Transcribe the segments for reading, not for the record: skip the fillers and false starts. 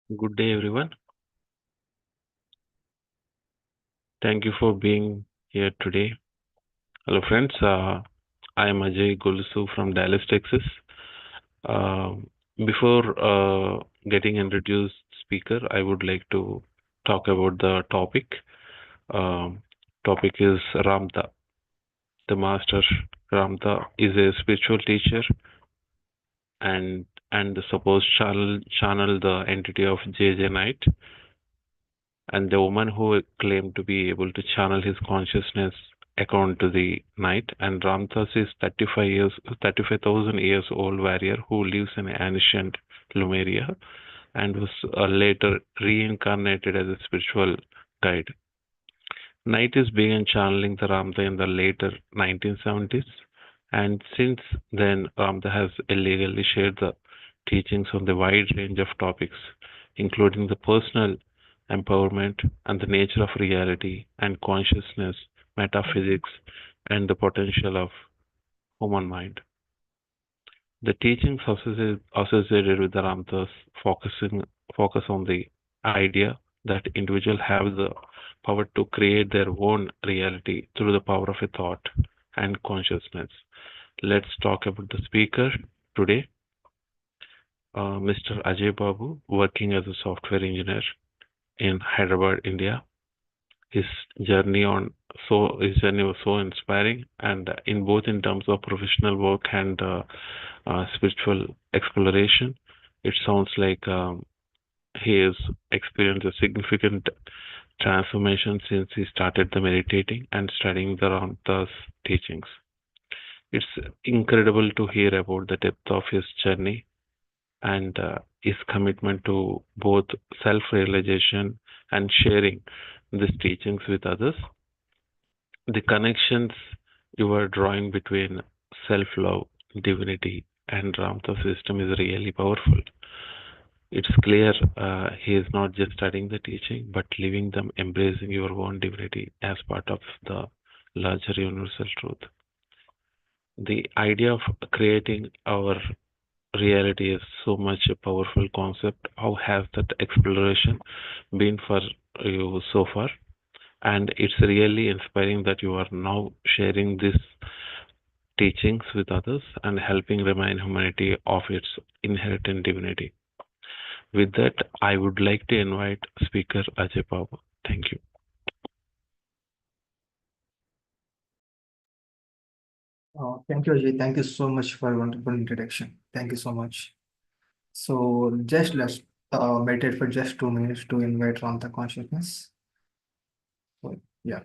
Good day, everyone. Thank you for being here today. Hello, friends. I am Ajay Golusu from Dallas, Texas. Before getting introduced speaker, I would like to talk about the topic. Um, Topic is Ramtha. The master Ramtha is a spiritual teacher and the supposed channel the entity of J.J. Knight, and the woman who claimed to be able to channel his consciousness account to the night. And Ramthas is 35,000 years old warrior who lives in ancient Lemuria and was later reincarnated as a spiritual guide. Knight is began channeling the Ramtha in the later 1970s, and since then Ramtha has illegally shared the teachings on the wide range of topics, including the personal empowerment and the nature of reality and consciousness, metaphysics, and the potential of human mind. The teachings associated with the Ramthas focus on the idea that individuals have the power to create their own reality through the power of a thought and consciousness. Let's talk about the speaker today, Mr. Ajay Babu, working as a software engineer in Hyderabad, India. His his journey was so inspiring, and in both in terms of professional work and spiritual exploration, it sounds like he has experienced a significant transformation since he started the meditating and studying the Ramtha's teachings. It's incredible to hear about the depth of his journey and his commitment to both self-realization and sharing these teachings with others. The connections you are drawing between self-love, divinity, and Ramtha system is really powerful. It's clear he is not just studying the teaching, but living them, embracing your own divinity as part of the larger universal truth. The idea of creating our reality is so much a powerful concept. How has that exploration been for you so far? And it's really inspiring that you are now sharing these teachings with others and helping remind humanity of its inherent divinity. With that, I would like to invite speaker Ajay Babu. Thank you. Thank you, Ajay. Thank you so much for a wonderful introduction. Thank you so much. So just let's meditate for just 2 minutes to invite on the consciousness. So, yeah.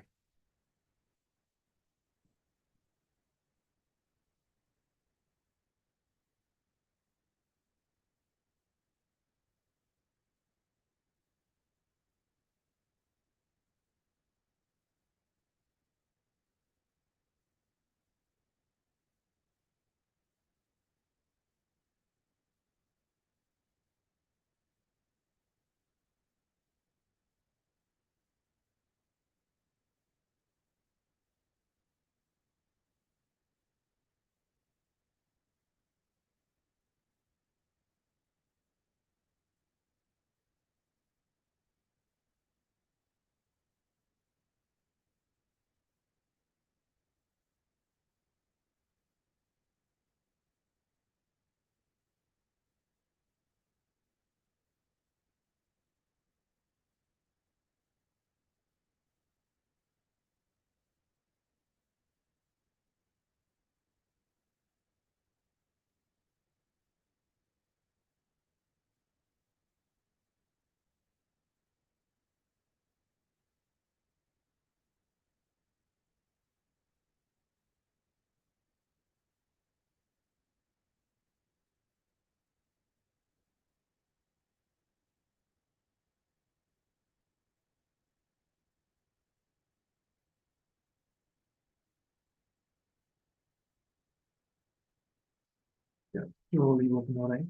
Yeah. You open your eyes.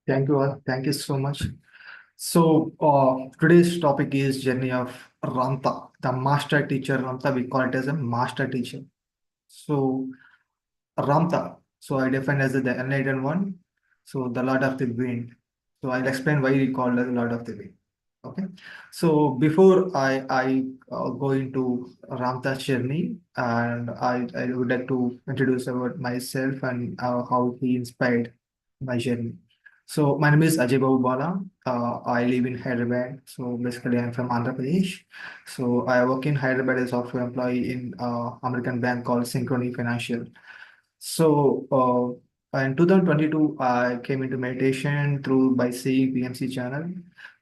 Thank you all. Thank you so much. So today's topic is journey of Ramtha, the master teacher. Ramtha, we call it as a master teacher. So Ramtha, so I define as the enlightened one. So the Lord of the Wind. So I'll explain why we call it the Lord of the Wind. Okay. So before I go into Ramtha's journey, and I would like to introduce about myself and how he inspired my journey. So my name is Ajay Babu. I live in Hyderabad. So basically, I'm from Andhra Pradesh. So I work in Hyderabad as a software employee in American bank called Synchrony Financial. So in 2022, I came into meditation through by seeing PMC channel.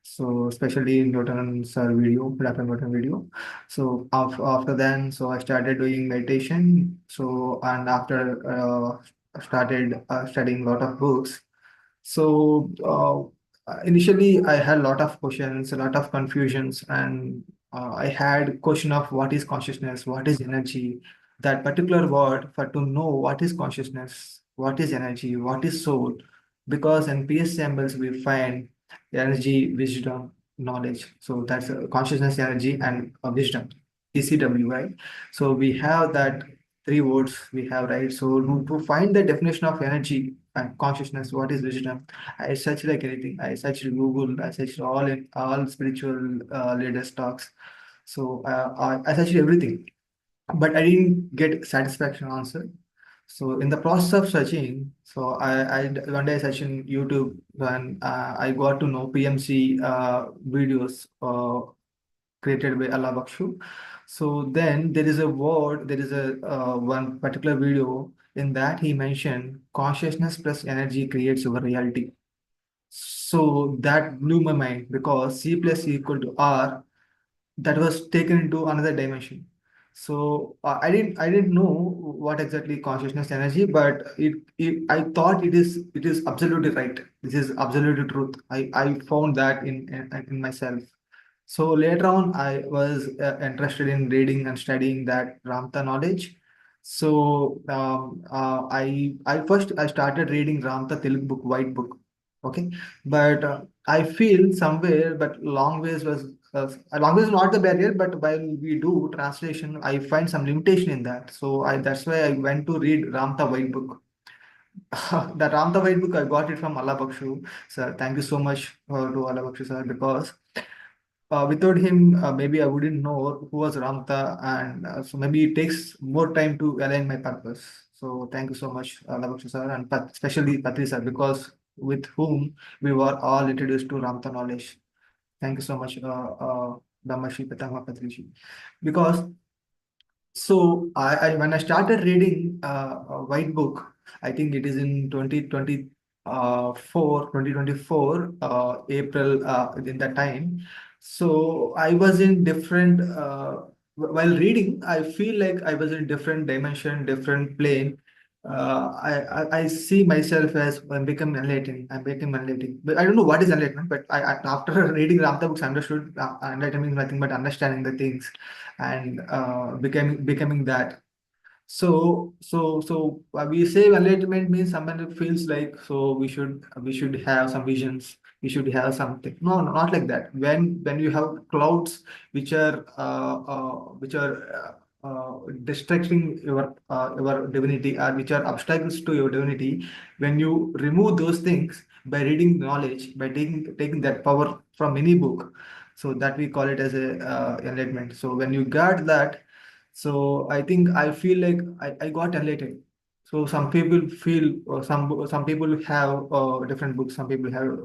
So especially Newton's video, Dr. Newton video. So after then, so I started doing meditation. So and after started studying a lot of books. So initially, I had a lot of questions, a lot of confusions, and I had question of what is consciousness, what is energy, that particular word for to know what is consciousness, what is energy, what is soul, because in PS symbols we find energy, wisdom, knowledge. So that's consciousness, energy, and wisdom, ECW, right? So we have that three words we have, right? So to find the definition of energy and consciousness, what is wisdom? I searched like anything. I searched Google. I searched all spiritual leaders talks. So I searched everything, but I didn't get satisfaction answer. So in the process of searching, so I one day I searched in YouTube and I got to know PMC videos created by Allah Bakshu. So then there is a word, there is a one particular video in that he mentioned consciousness plus energy creates your reality. So that blew my mind because C plus E equal to R, that was taken into another dimension. So I didn't know what exactly consciousness energy, but it I thought it is absolutely right. This is absolute truth. I found that in myself. So later on, I was interested in reading and studying that Ramtha knowledge. So I started reading Ramtha Telugu book, White Book. Okay, but I feel somewhere, but long ways is not the barrier. But while we do translation, I find some limitation in that. So I that's why I went to read Ramtha White Book. The Ramtha White Book I got it from Allah Bakshu. Sir, thank you so much to Allah Bakshu sir, because without him, maybe I wouldn't know who was Ramtha, and so maybe it takes more time to align my purpose. So thank you so much, Lavaksha sir, and especially Patri sir, because with whom we were all introduced to Ramtha knowledge. Thank you so much, Dhammashi Patama Patriji, because I when I started reading White Book, I think it is in 2024, April, in that time. So I was in different, while reading, I feel like I was in different dimension, different plane. I see myself as I'm becoming enlightened. I'm becoming enlightened. But I don't know what is enlightenment, but after reading Ramtha books, I understood enlightenment is nothing but understanding the things and becoming that. So we say enlightenment means someone who feels like so we should have some visions, we should have something. No, no, not like that. When you have clouds which are distracting your divinity, or which are obstacles to your divinity, when you remove those things by reading knowledge, by taking that power from any book, so that we call it as a enlightenment. So when you got that, so I think I feel like I got enlightened. So some people feel, some people have different books. Some people have,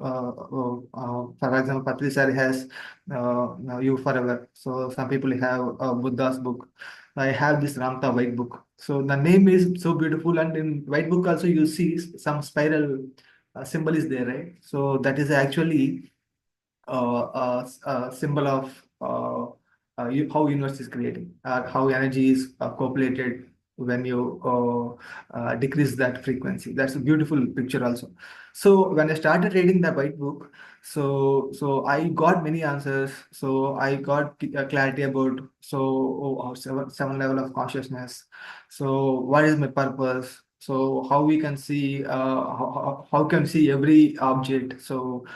for example, Patri sir has You Forever. So some people have Buddha's book. I have this Ramtha White Book. So the name is so beautiful, and in White Book also you see some spiral symbol is there, right? So that is actually symbol of how universe is creating, how energy is coopulated when you decrease that frequency. That's a beautiful picture also. So when I started reading the White Book, so I got many answers. So I got clarity about seven level of consciousness. So what is my purpose? So how we can see, how can see every object. So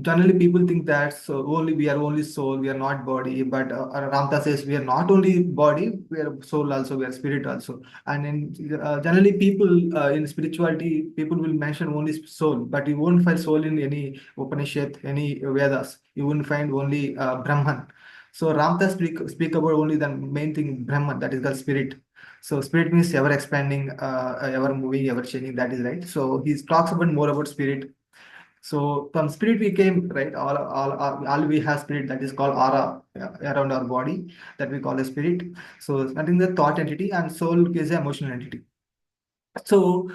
Generally people think that so only we are only soul, we are not body, but Ramtha says we are not only body, we are soul also, we are spirit also. And in generally people in spirituality, people will mention only soul, but you won't find soul in any Upanishad, any Vedas. You won't find only Brahman. So Ramtha speak about only the main thing, Brahman, that is the spirit. So spirit means ever expanding, ever moving, ever changing. That is right. So he talks about more about spirit. So from spirit we came, right? All we have spirit, that is called aura around our body, that we call a spirit. So nothing the thought entity, and soul is an emotional entity. So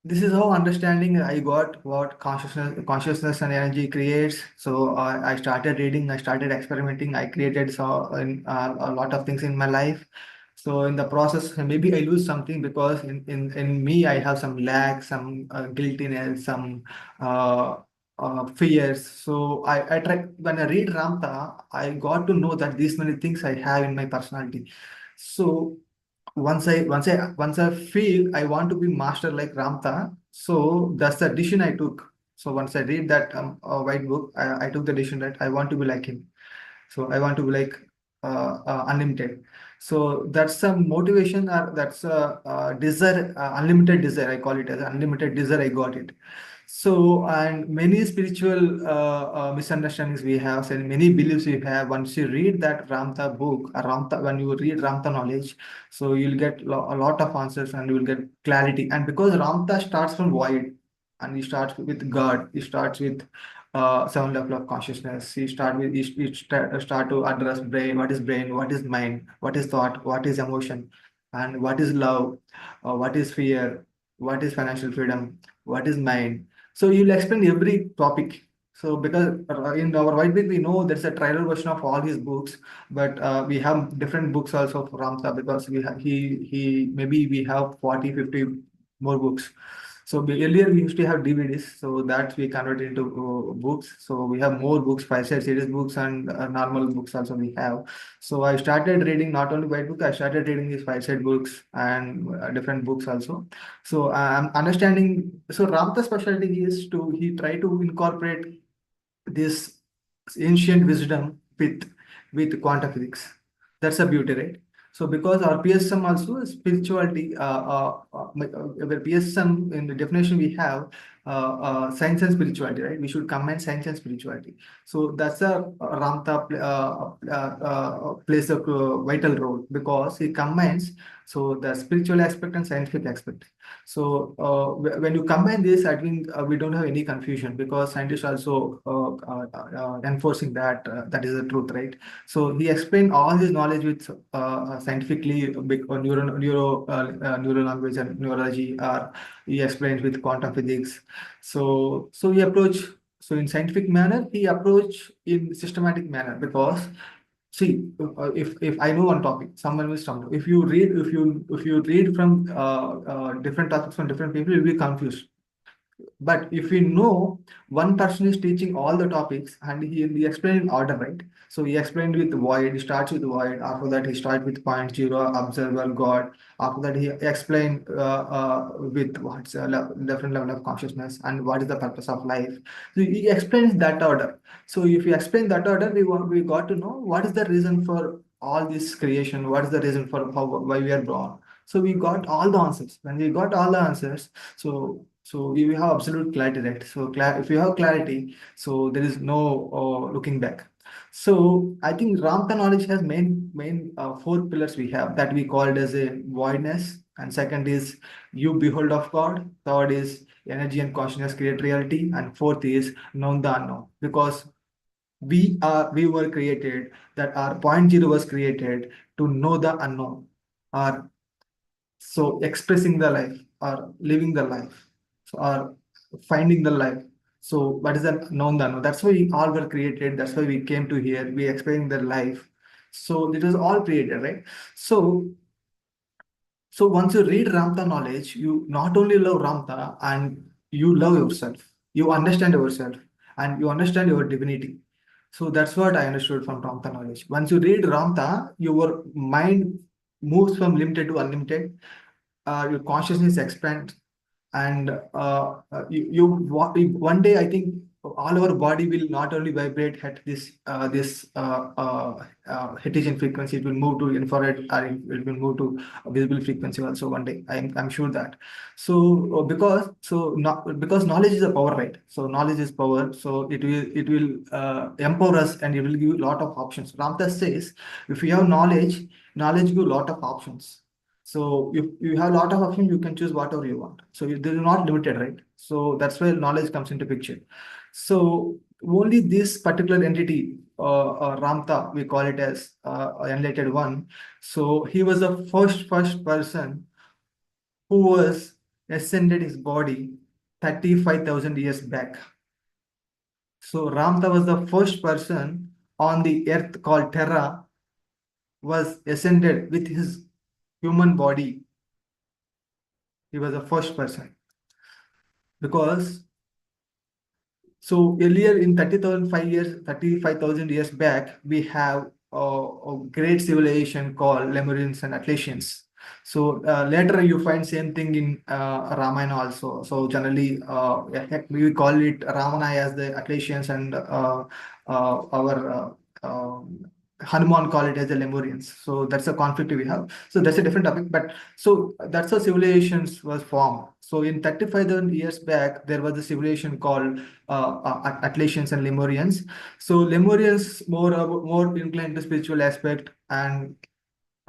this is how understanding I got what consciousness and energy creates. So I started reading, I started experimenting, I created a lot of things in my life. So in the process, maybe I lose something because in me I have some lack, some guiltiness, some uh, fears. So I try when I read Ramtha, I got to know that these many things I have in my personality. So once I feel I want to be master like Ramtha, so that's the decision I took. So once I read that white book, I took the decision that I want to be like him. So I want to be like unlimited. So that's a motivation, or that's a desire, unlimited desire. I call it as unlimited desire. I got it. So, and many spiritual misunderstandings we have, and many beliefs we have. Once you read that Ramtha book, when you read Ramtha knowledge, so you'll get a lot of answers and you will get clarity. And because Ramtha starts from void, and he starts with God, he starts with seven level of consciousness. Start to address brain, what is mind, what is thought, what is emotion, and what is love, what is fear, what is financial freedom, what is mind. So you'll explain every topic. So because in our white book we know there's a trailer version of all his books, but we have different books also for Ramtha, because we have he maybe we have 40, 50 more books. So earlier we used to have DVDs, so that we converted into books. So we have more books, five-side series books, and normal books also we have. So I started reading not only white book, I started reading these five-side books and different books also. So I'm understanding. So Ramtha's specialty is to he try to incorporate this ancient wisdom with quantum physics. That's a beauty, right? So because our PSM also is spirituality, where PSM in the definition we have science and spirituality, right? We should combine science and spirituality. So that's a Ramtha plays a vital role, because he combines so the spiritual aspect and scientific aspect. So when you combine this, I think we don't have any confusion, because scientists also enforcing that that is the truth, right? So he explained all his knowledge with scientifically big neuro language and neurology. He explains with quantum physics. So he approach. So in scientific manner, he approach in systematic manner, because see, if I know one topic, someone will stumble. If you read from different topics from different people, you'll be confused. But if we know one person is teaching all the topics, and he explained in order, right? So he explained with void, he starts with void. After that, he starts with point zero, observer, God. After that, he explained with what's a different level of consciousness and what is the purpose of life. So he explains that order. So if you explain that order, we got to know what is the reason for all this creation, what is the reason for why we are born. So we got all the answers. When we got all the answers, so you have absolute clarity, right? So if you have clarity, so there is no looking back. So I think Ramtha knowledge has main four pillars we have, that we called as a voidness, and second is you behold of God. Third is energy and consciousness create reality, and fourth is known the unknown. Because we were created, that our point zero was created to know the unknown, or so expressing the life, or living the life, so, or finding the life. So what is that known the unknown? That's why we all were created. That's why we came to here. We experiencing the life. So it was all created, right? So once you read Ramtha knowledge, you not only love Ramtha, and you love yourself. You understand yourself, and you understand your divinity. So that's what I understood from Ramtha knowledge. Once you read Ramtha, your mind moves from limited to unlimited. Your consciousness expands, and one day I think all our body will not only vibrate at this Hessian frequency, it will move to infrared, or it will move to visible frequency also one day. I'm sure that. So because knowledge is a power, right? So knowledge is power. So it will empower us, and it will give you a lot of options. Ramtha says, if you have knowledge, knowledge give a lot of options. So if you have a lot of options, you can choose whatever you want. So they're not limited, right? So that's where knowledge comes into picture. So only this particular entity, Ramtha, we call it as enlightened one. So he was the first person who was ascended his body 35,000 years back. So Ramtha was the first person on the earth called Terra, was ascended with his human body. He was the first person because so earlier in 35,000 years back, we have a great civilization called Lemurians and Atlanteans. So later you find same thing in Ramayana also. So generally we call it Ramana as the Atlanteans, and our Hanuman call it as the Lemurians. So that's a conflict we have. So that's a different topic. But so that's how civilizations was formed. So in 35,000 years back, there was a civilization called Atlanteans and Lemurians. So Lemurians more inclined to spiritual aspect, and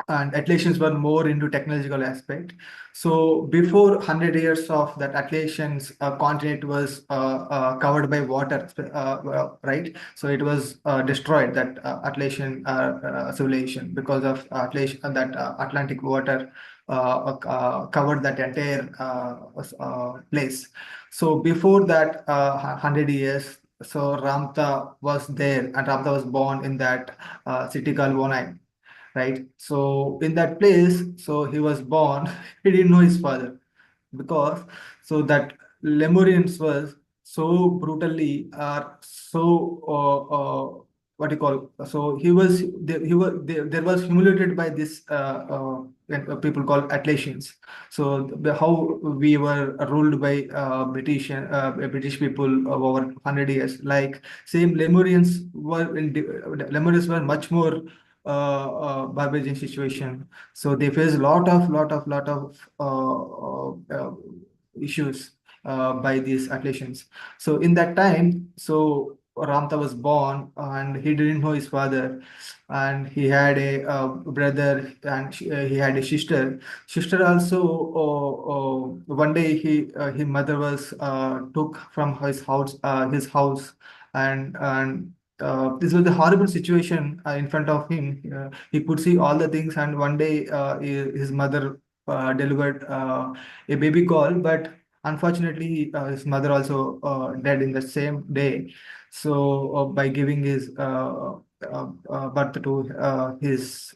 Atlassians were more into technological aspect. So before 100 years of that, Atlassians continent was covered by water, right? So it was destroyed, that Atlassian civilization, because of that Atlantic water covered that entire place. So before that 100 years, so Ramtha was there, and Ramtha was born in that city called Vonai, right? So in that place, so he was born, he didn't know his father, because so that Lemurians was so brutally what you call, so there was humiliated by this people called Atlassians. So how we were ruled by British people of over 100 years, like same Lemurians were much more barbarian situation. So they face lot of issues by these Atlassians. So in that time, so Ramtha was born, and he didn't know his father, and he had a brother, and he had a sister. Sister also, one day his mother was took from his house, and this was a horrible situation in front of him. He could see all the things, and one day his mother delivered a baby girl, but unfortunately his mother also died in the same day. So by giving his birth to his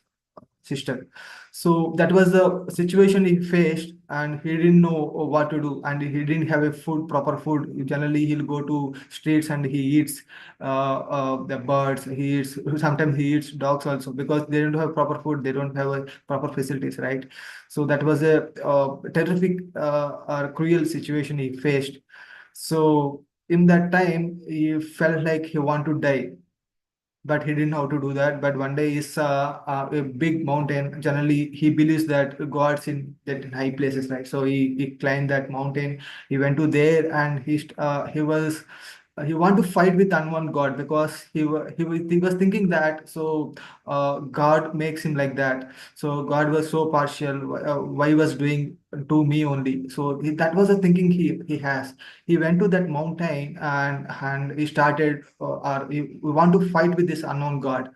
sister. So that was the situation he faced, and he didn't know what to do, and he didn't have a proper food. Generally, he'll go to streets and he eats the birds. He eats, sometimes he eats dogs also, because they don't have proper food. They don't have proper facilities, right? So that was a terrific or cruel situation he faced. So in that time, he felt like he want to die, but he didn't know how to do that. But one day he saw a big mountain. Generally, he believes that God's in high places, right? So he climbed that mountain. He went to there, and he want to fight with unknown God, because he was thinking that, so God makes him like that. So God was so partial. Why he was doing to me only? So that was the thinking he has. He went to that mountain, and he started, or we want to fight with this unknown God.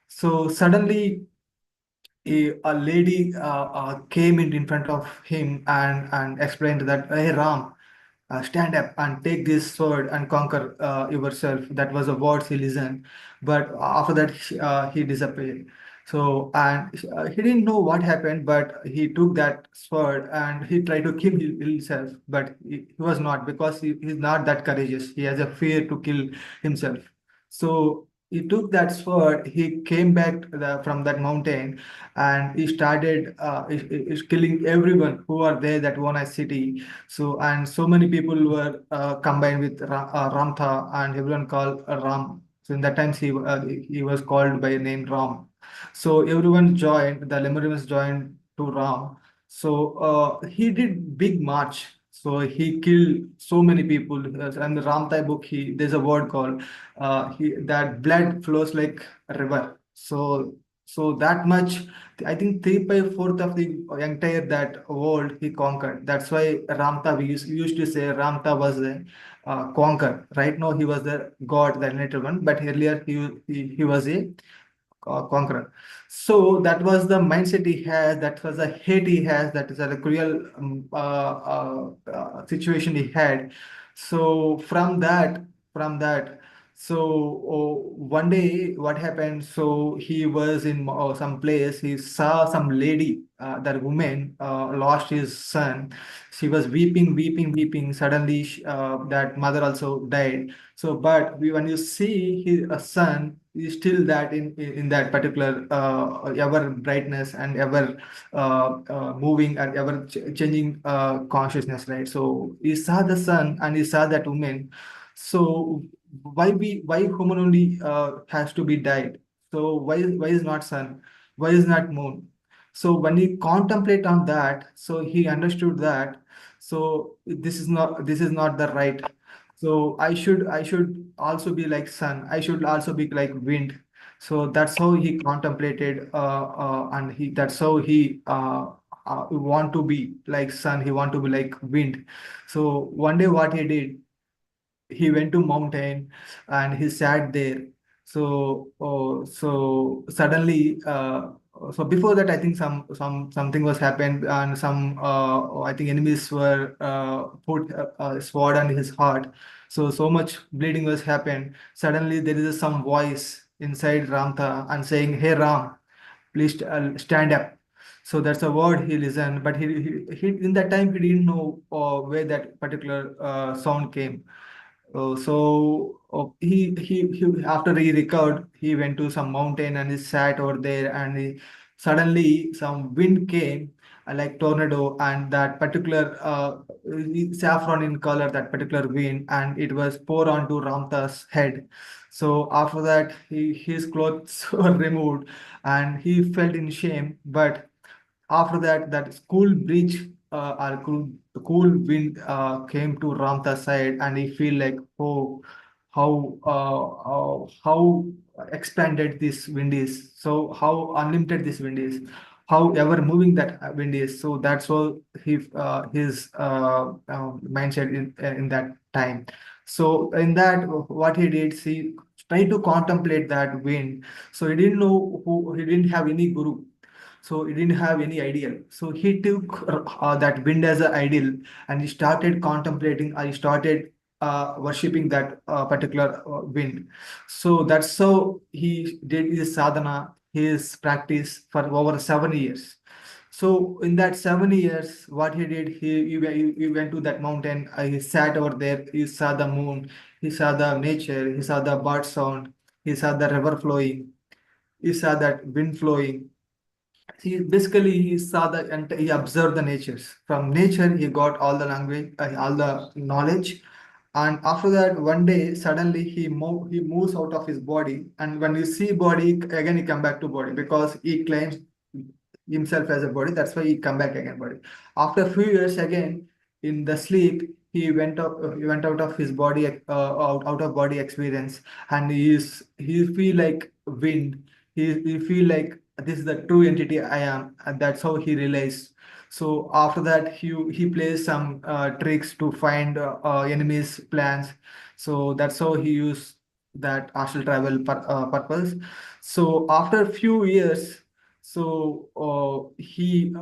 So suddenly a lady came in front of him, and explained that, hey Ram, stand up and take this sword and conquer yourself. That was the words he listened. But after that, he disappeared. So, and he didn't know what happened, but he took that sword and he tried to kill himself, but he was not, because he's not that courageous. He has a fear to kill himself. So he took that sword, he came back from that mountain, and he started is killing everyone who are there that one city. So and so many people were combined with Ramtha, and everyone called Ram. So in that times he was called by name Ram. So everyone joined, the Lemurians joined to Ram. So he did big march. So he killed so many people. And the Ramthai book, there's a word called that blood flows like a river. So that much, I think 3/4 of the entire that world he conquered. That's why Ramtha, we used to say Ramtha was the conquer. Right now he was the god, the later one, but earlier he was a conqueror. So that was the mindset he has, that was the hate he has, that is a cruel situation he had. So from that, so one day what happened? So he was in some place, he saw some lady, that woman lost his son. She was weeping, weeping, weeping. Suddenly, that mother also died. So, but when you see his son, is still that in that particular ever brightness and ever moving and ever changing consciousness, right? So he saw the sun and he saw that woman. So why human only has to be died? So why is not sun? Why is not moon? So when he contemplate on that, so he understood that, so this is not the right. So I should also be like sun. I should also be like wind. So that's how he contemplated, and he that's how he want to be like sun. He want to be like wind. So one day what he did, he went to mountain and he sat there. So suddenly, so before that, I think something was happened, and some I think enemies were put a sword on his heart. So much bleeding was happened. Suddenly there is some voice inside Ramtha and saying, "Hey Ram, please stand up." So that's a word he listened, but he in that time he didn't know where that particular sound came. He after he recovered, he went to some mountain and he sat over there, and suddenly some wind came, like tornado, and that particular saffron in color, that particular wind, and it was poured onto Ramtha's head. So after that, his clothes were removed, and he felt in shame. But after that, that school breeze or cool wind came to Ramtha's side, and he feel like, oh, how expanded this wind is, so how unlimited this wind is, how ever moving that wind is. So that's how his mindset in that time. So in that, what he did, see, try to contemplate that wind. So he didn't know who, he didn't have any guru, so he didn't have any ideal. So he took that wind as an ideal, and he started contemplating, he started worshipping that particular wind. So that's how he did his sadhana, his practice for over 7 years. So in that 7 years, what he did, he went to that mountain, he sat over there, he saw the moon, he saw the nature, he saw the bird sound, he saw the river flowing, he saw that wind flowing. He saw and he observed the natures. From nature, he got all the language, all the knowledge. And after that, one day, suddenly he moves out of his body. And when you see body, again he come back to body, because he claims himself as a body. That's why he come back again body. After a few years again, in the sleep, he went out of his body, out of body experience, and he feel like wind. He feel like this is the true entity I am, and that's how he realized. So after that, he plays some tricks to find enemies' plans. So that's how he used that astral travel purpose. So after a few years, so he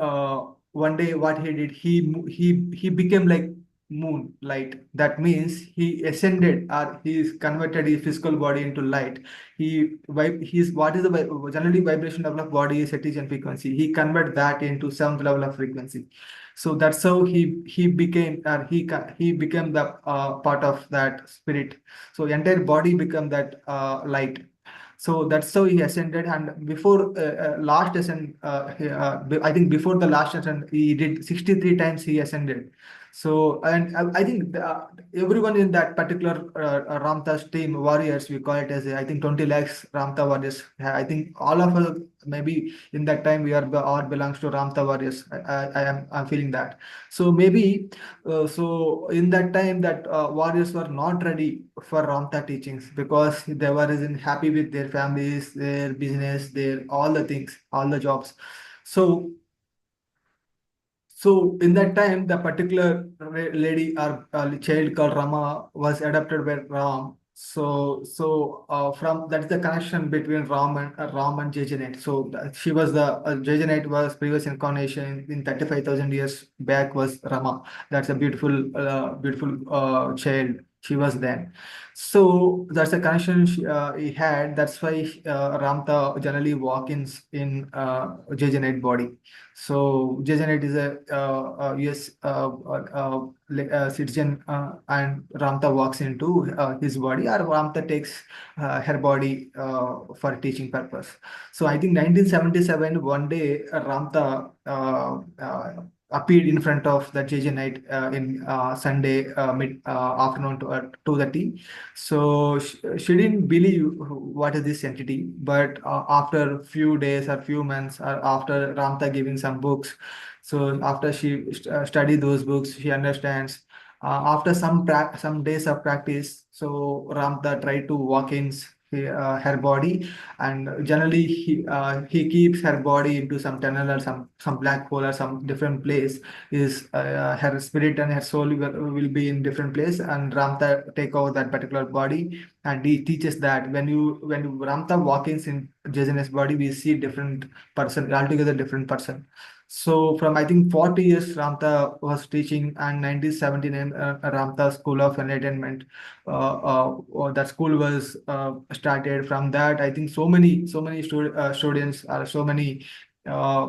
one day what he did, he became like moon light. That means he ascended, or he converted his physical body into light. He's what is the generally vibration level of body is Attention frequency. He convert that into seventh level of frequency. So that's how he became, or he became the part of that spirit. So entire body become that light. So that's how he ascended. And before last ascent, I think before the last ascent, he did 63 times he ascended. So, and I think everyone in that particular Ramtha's team, warriors, we call it as, I think 20 lakhs Ramtha warriors. I think all of us, maybe in that time, we are all belongs to Ramtha warriors. I'm feeling that. So maybe, so in that time, that warriors were not ready for Ramtha teachings because they were isn't happy with their families, their business, their all the things, all the jobs. So so in that time, the particular lady or child called Rama was adopted by Ram. So from that's the connection between Ram and Jejanet. So she was the Jejanet was previous incarnation in 35,000 years back was Rama. That's a beautiful child. She was then. So that's the connection he had. That's why Ramtha generally walk in Jejanet body. So Jason Ed is a US citizen, and Ramtha walks into his body, or Ramtha takes her body for teaching purpose. So I think 1977, one day Ramtha appeared in front of the JJ Knight in Sunday mid afternoon to 2:30. So she didn't believe what is this entity, but after few days or few months, or after Ramtha giving some books, so after she studied those books, she understands. After some days of practice, so Ramtha tried to walk in her body, and generally he keeps her body into some tunnel or some black hole or some different place. Is her spirit and her soul will be in different place, and Ramtha take over that particular body, and he teaches that when you Ramtha walk-ins in Jajan's body, we see different person, altogether different person. So from I think 40 years Ramtha was teaching, and 1979 Ramtha School of Enlightenment, that school was started. From that, I think so many students, so many uh,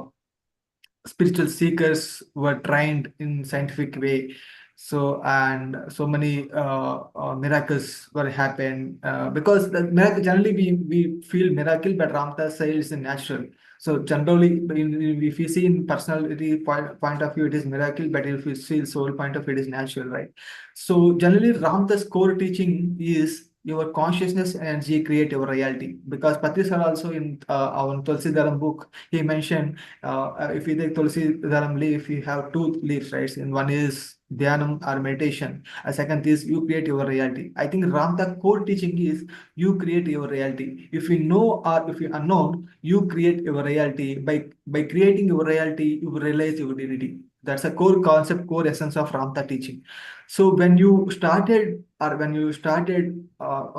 spiritual seekers were trained in scientific way. So and so many miracles were happen, because the miracle generally we feel miracle, but Ramtha says it's natural. So generally, if you see in personality point of view, it is miracle, but if you see soul point of view, it is natural, right? So generally, Ramtha's core teaching is your consciousness energy create your reality, because Patri sir also in our Tulsi Dharam book, he mentioned, if you take Tulsi Dharam leaf, you have two leaves, right? And one is Dhyanam or meditation. A second is you create your reality. I think Ramtha core teaching is you create your reality. If you know or if you unknown, you create your reality. By creating your reality, you realize your divinity. That's a core concept, core essence of Ramtha teaching. So when you started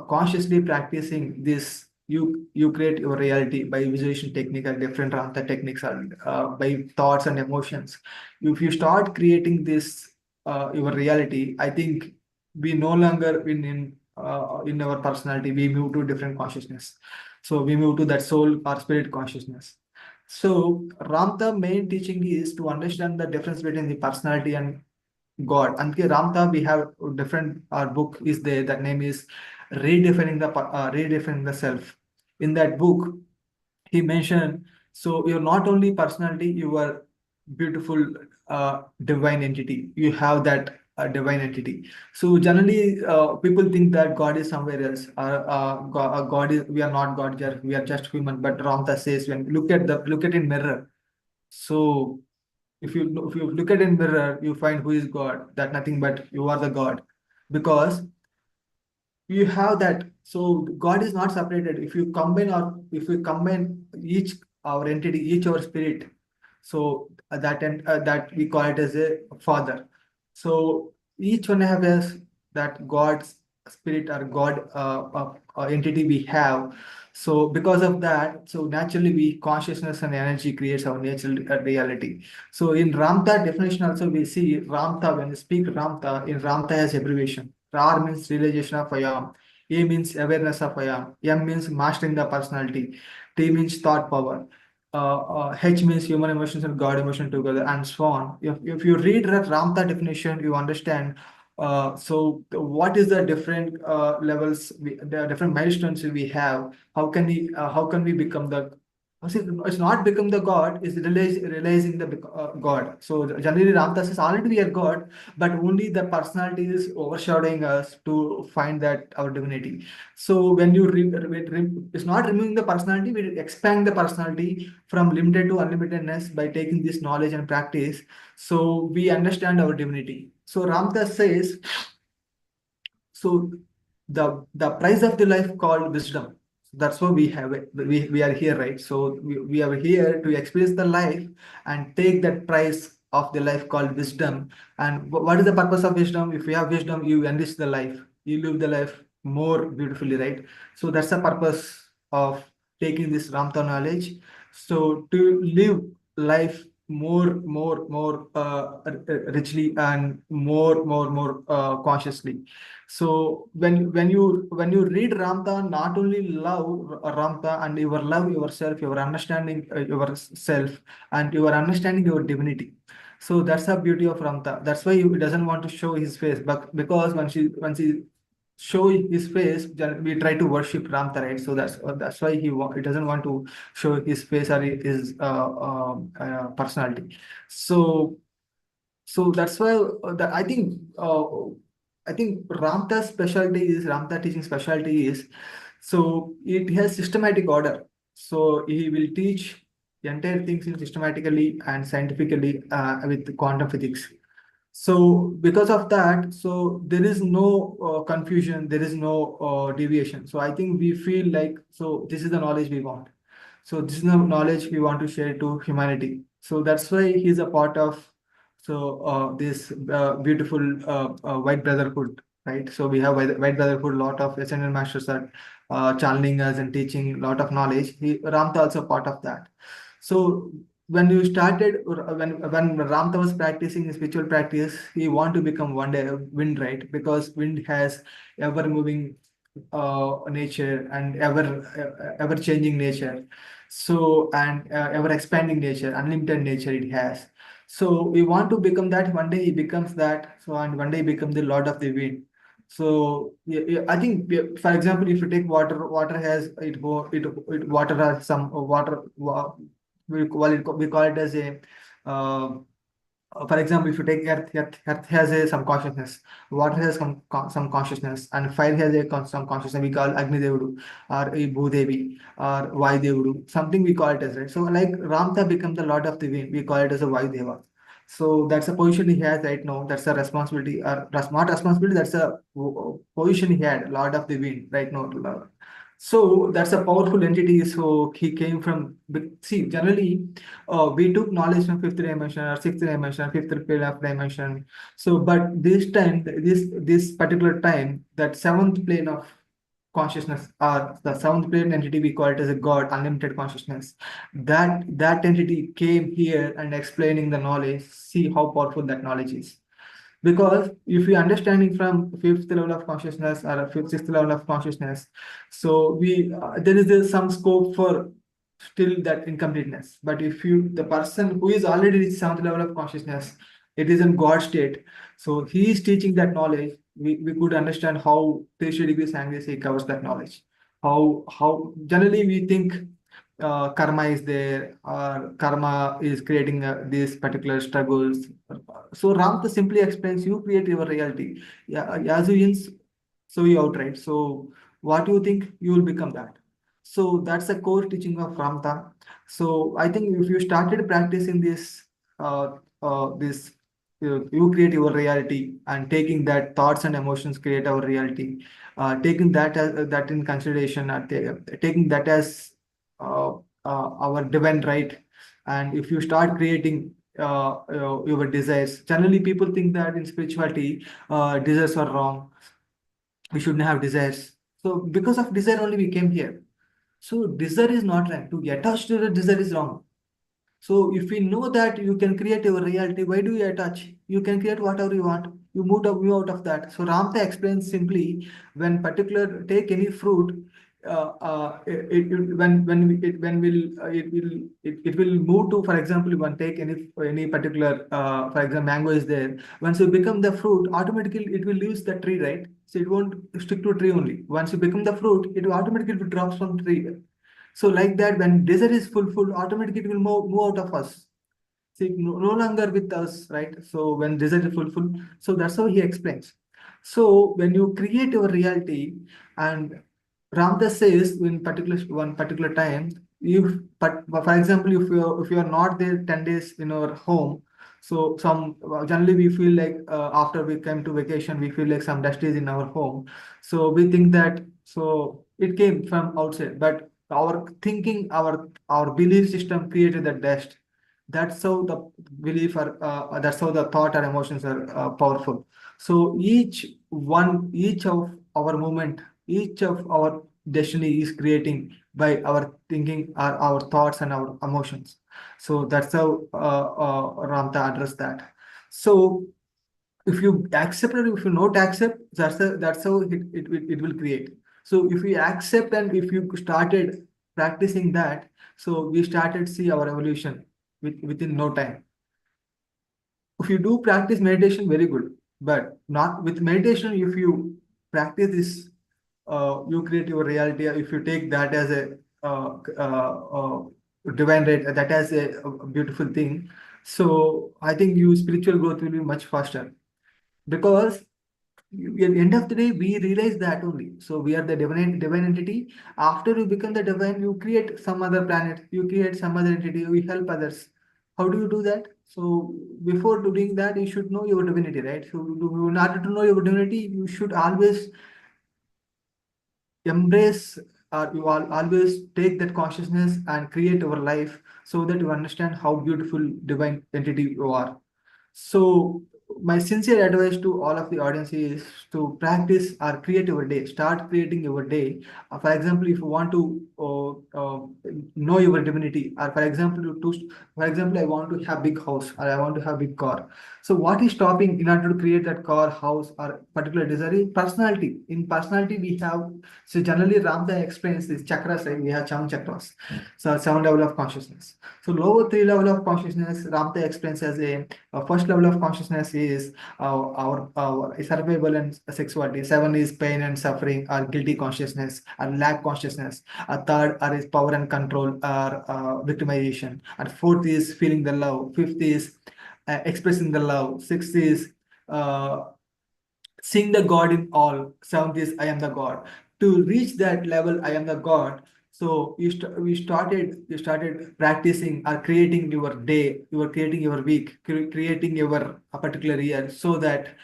consciously practicing this, you create your reality by visualization technique and different Ramtha techniques, and by thoughts and emotions. If you start creating this your reality, I think we no longer in our personality. We move to different consciousness. So we move to that soul or spirit consciousness. So Ramtha main teaching is to understand the difference between the personality and God. And Ramtha, we have different, our book is there. That name is redefining the self. In that book, he mentioned, so you're not only personality, you are beautiful divine entity. You have that divine entity. So generally, people think that God is somewhere else. God is, we are not God. We are just human. But Ramtha says, when look at in mirror. So if you look at in mirror, you find who is God. That nothing but you are the God, because you have that. So God is not separated. If you combine each our entity, each our spirit, so that we call it as a father. So each one have that God's spirit or God entity we have. So because of that, so naturally we consciousness and energy creates our natural reality. So in Ramtha definition also we see Ramtha, when we speak Ramtha, in Ramtha has abbreviation. R means realization of I am. A means awareness of I am. M means mastering the personality. T means thought power. H means human emotions and God emotion together, and so on. If you read that Ramtha definition, you understand So what is the different levels, the different milestones we have? How can we become the? See, it's not become the God, it's realizing the God. So generally, Ramdas says already we are God, but only the personality is overshadowing us to find that our divinity. So when you it's not removing the personality, we expand the personality from limited to unlimitedness by taking this knowledge and practice. So we understand our divinity. So Ramdas says, so the price of the life called wisdom. That's why we have it. We are here, right? So we are here to experience the life and take that price of the life called wisdom. And what is the purpose of wisdom? If you have wisdom, you enrich the life. You live the life more beautifully, right? So that's the purpose of taking this Ramtha knowledge. So to live life more richly and more consciously. So when you read Ramtha, not only love Ramtha and you love yourself, your understanding yourself, and you are understanding your divinity. So that's the beauty of Ramtha. That's why he doesn't want to show his face, but because when she show his face, then we try to worship Ramtha, right? So that's why he doesn't want to show his face or his personality. So that's why I think Ramtha teaching specialty is, so it has systematic order. So he will teach the entire things in systematically and scientifically with quantum physics. So because of that, so there is no confusion, there is no deviation. So I think we feel like, so this is the knowledge we want. So this is the knowledge we want to share to humanity. So that's why he's a part of, so this beautiful white brotherhood, right? So we have white brotherhood, lot of ascended masters are channeling us and teaching lot of knowledge. Ramtha also part of that. So when you started, when Ramtha was practicing his spiritual practice, he want to become one day a wind, right? Because wind has ever moving nature and ever changing nature. So and ever expanding nature, unlimited nature it has. So we want to become that. One day he becomes that. So and one day he become the Lord of the Wind. So I think, for example, if you take water, water has water has some water. We call it as a uh, for example, if you take earth has some consciousness, water has some consciousness, and fire has some consciousness. We call Agni Devudu or a Bhudevi or Vayu Devudu, something we call it as, right. So like Ramtha become the Lord of the Wind, we call it as a Vayu Deva. So that's a position he has right now. That's a responsibility, or not responsibility. That's a position he had, Lord of the Wind, right now. So that's a powerful entity. So he came from. See, generally, we took knowledge from fifth dimension or sixth dimension, fifth dimension. So, but this time, this particular time, that seventh plane of consciousness, or the seventh plane entity, we call it as a God, unlimited consciousness. That entity came here and explaining the knowledge. See how powerful that knowledge is. Because if we understanding from fifth level of consciousness or a fifth, sixth level of consciousness, so we there is some scope for still that incompleteness. But if you, the person who is already reached seventh level of consciousness, it is in God state. So he is teaching that knowledge. We could understand how 360 degrees angle he covers that knowledge. How generally we think karma is there, or karma is creating these particular struggles. So Ramtha simply explains, you create your reality. Yeah, as you so you outright. So what you think, you will become that. So that's the core teaching of Ramtha. So I think if you started practicing this, you create your reality, and taking that thoughts and emotions create our reality. Taking that that in consideration, taking that as uh, our divine right. And if you start creating your desires, generally people think that in spirituality, desires are wrong. We shouldn't have desires. So because of desire only we came here. So desire is not right. To get attached to the desire is wrong. So if we know that you can create your reality, why do you attach? You can create whatever you want. You move out of that. So Ramtha explains simply, when particular take any fruit, it will move to, for example, you want take any particular, for example, mango is there. Once you become the fruit, automatically it will leave the tree, right? So it won't stick to tree only. Once you become the fruit, it will automatically drops from tree. So like that, when desire is fulfilled, automatically it will move out of us. See, no longer with us, right? So when desire is fulfilled, so that's how he explains. So when you create your reality, and Ramdas says in particular one particular time, if but for example, if you are not there 10 days in our home, so some generally we feel like after we come to vacation, we feel like some dust is in our home. So we think that so it came from outside, but our thinking, our belief system created the dust. That's how the belief or that's how the thought or emotions are powerful. So each of our movement, each of our destiny is creating by our thinking, our thoughts and our emotions. So that's how Ramtha addressed that. So if you accept it, if you not accept, that's how it will create. So if we accept and if you started practicing that, so we started see our evolution within no time. If you do practice meditation, very good, but not with meditation. If you practice this, you create your reality. If you take that as a divine right, that as a beautiful thing, so I think your spiritual growth will be much faster, because at the end of the day, we realize that only. So we are the divine entity. After you become the divine, you create some other planet, you create some other entity, you help others. How do you do that? So before doing that, you should know your divinity, right? So in order to know your divinity, you should always embrace, or you always take that consciousness and create your life, so that you understand how beautiful divine entity you are. So my sincere advice to all of the audience is to practice or create your day. Start creating your day. For example, if you want to know your divinity, or for example, I want to have big house or I want to have big car. So what is stopping in order to create that car, house, or particular desire is personality. In personality, we have, so generally Ramtha explains this chakras, right? We have seven chakras. So seven level of consciousness. So lower three level of consciousness, Ramtha explains as a first level of consciousness is our survival and sexuality. Seven is pain and suffering, or guilty consciousness, or lack consciousness. A third is power and control, or victimization. And fourth is feeling the love. Fifth is expressing the love. Sixth is uh, seeing the God in all. Seventh is I am the God. To reach that level, I am the God. So we started practicing or creating your day, you are creating your week, creating your a particular year, so that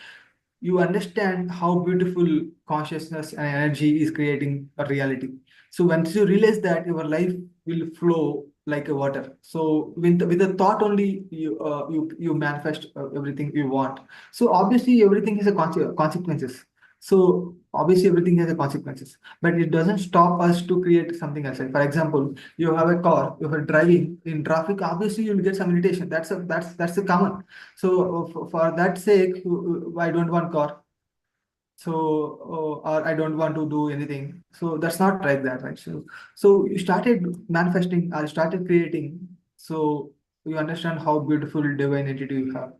you understand how beautiful consciousness and energy is creating a reality. So once you realize that, your life will flow like a water. So with the thought only, you manifest everything you want. So obviously everything has a consequences. So obviously everything has a consequences, but it doesn't stop us to create something else. Like, for example, you have a car, you are driving in traffic. Obviously, you'll get some irritation. That's a common. So for that sake, I don't want car. So or I don't want to do anything. So that's not like that, right? So you started manifesting or started creating. So you understand how beautiful divine entity you have.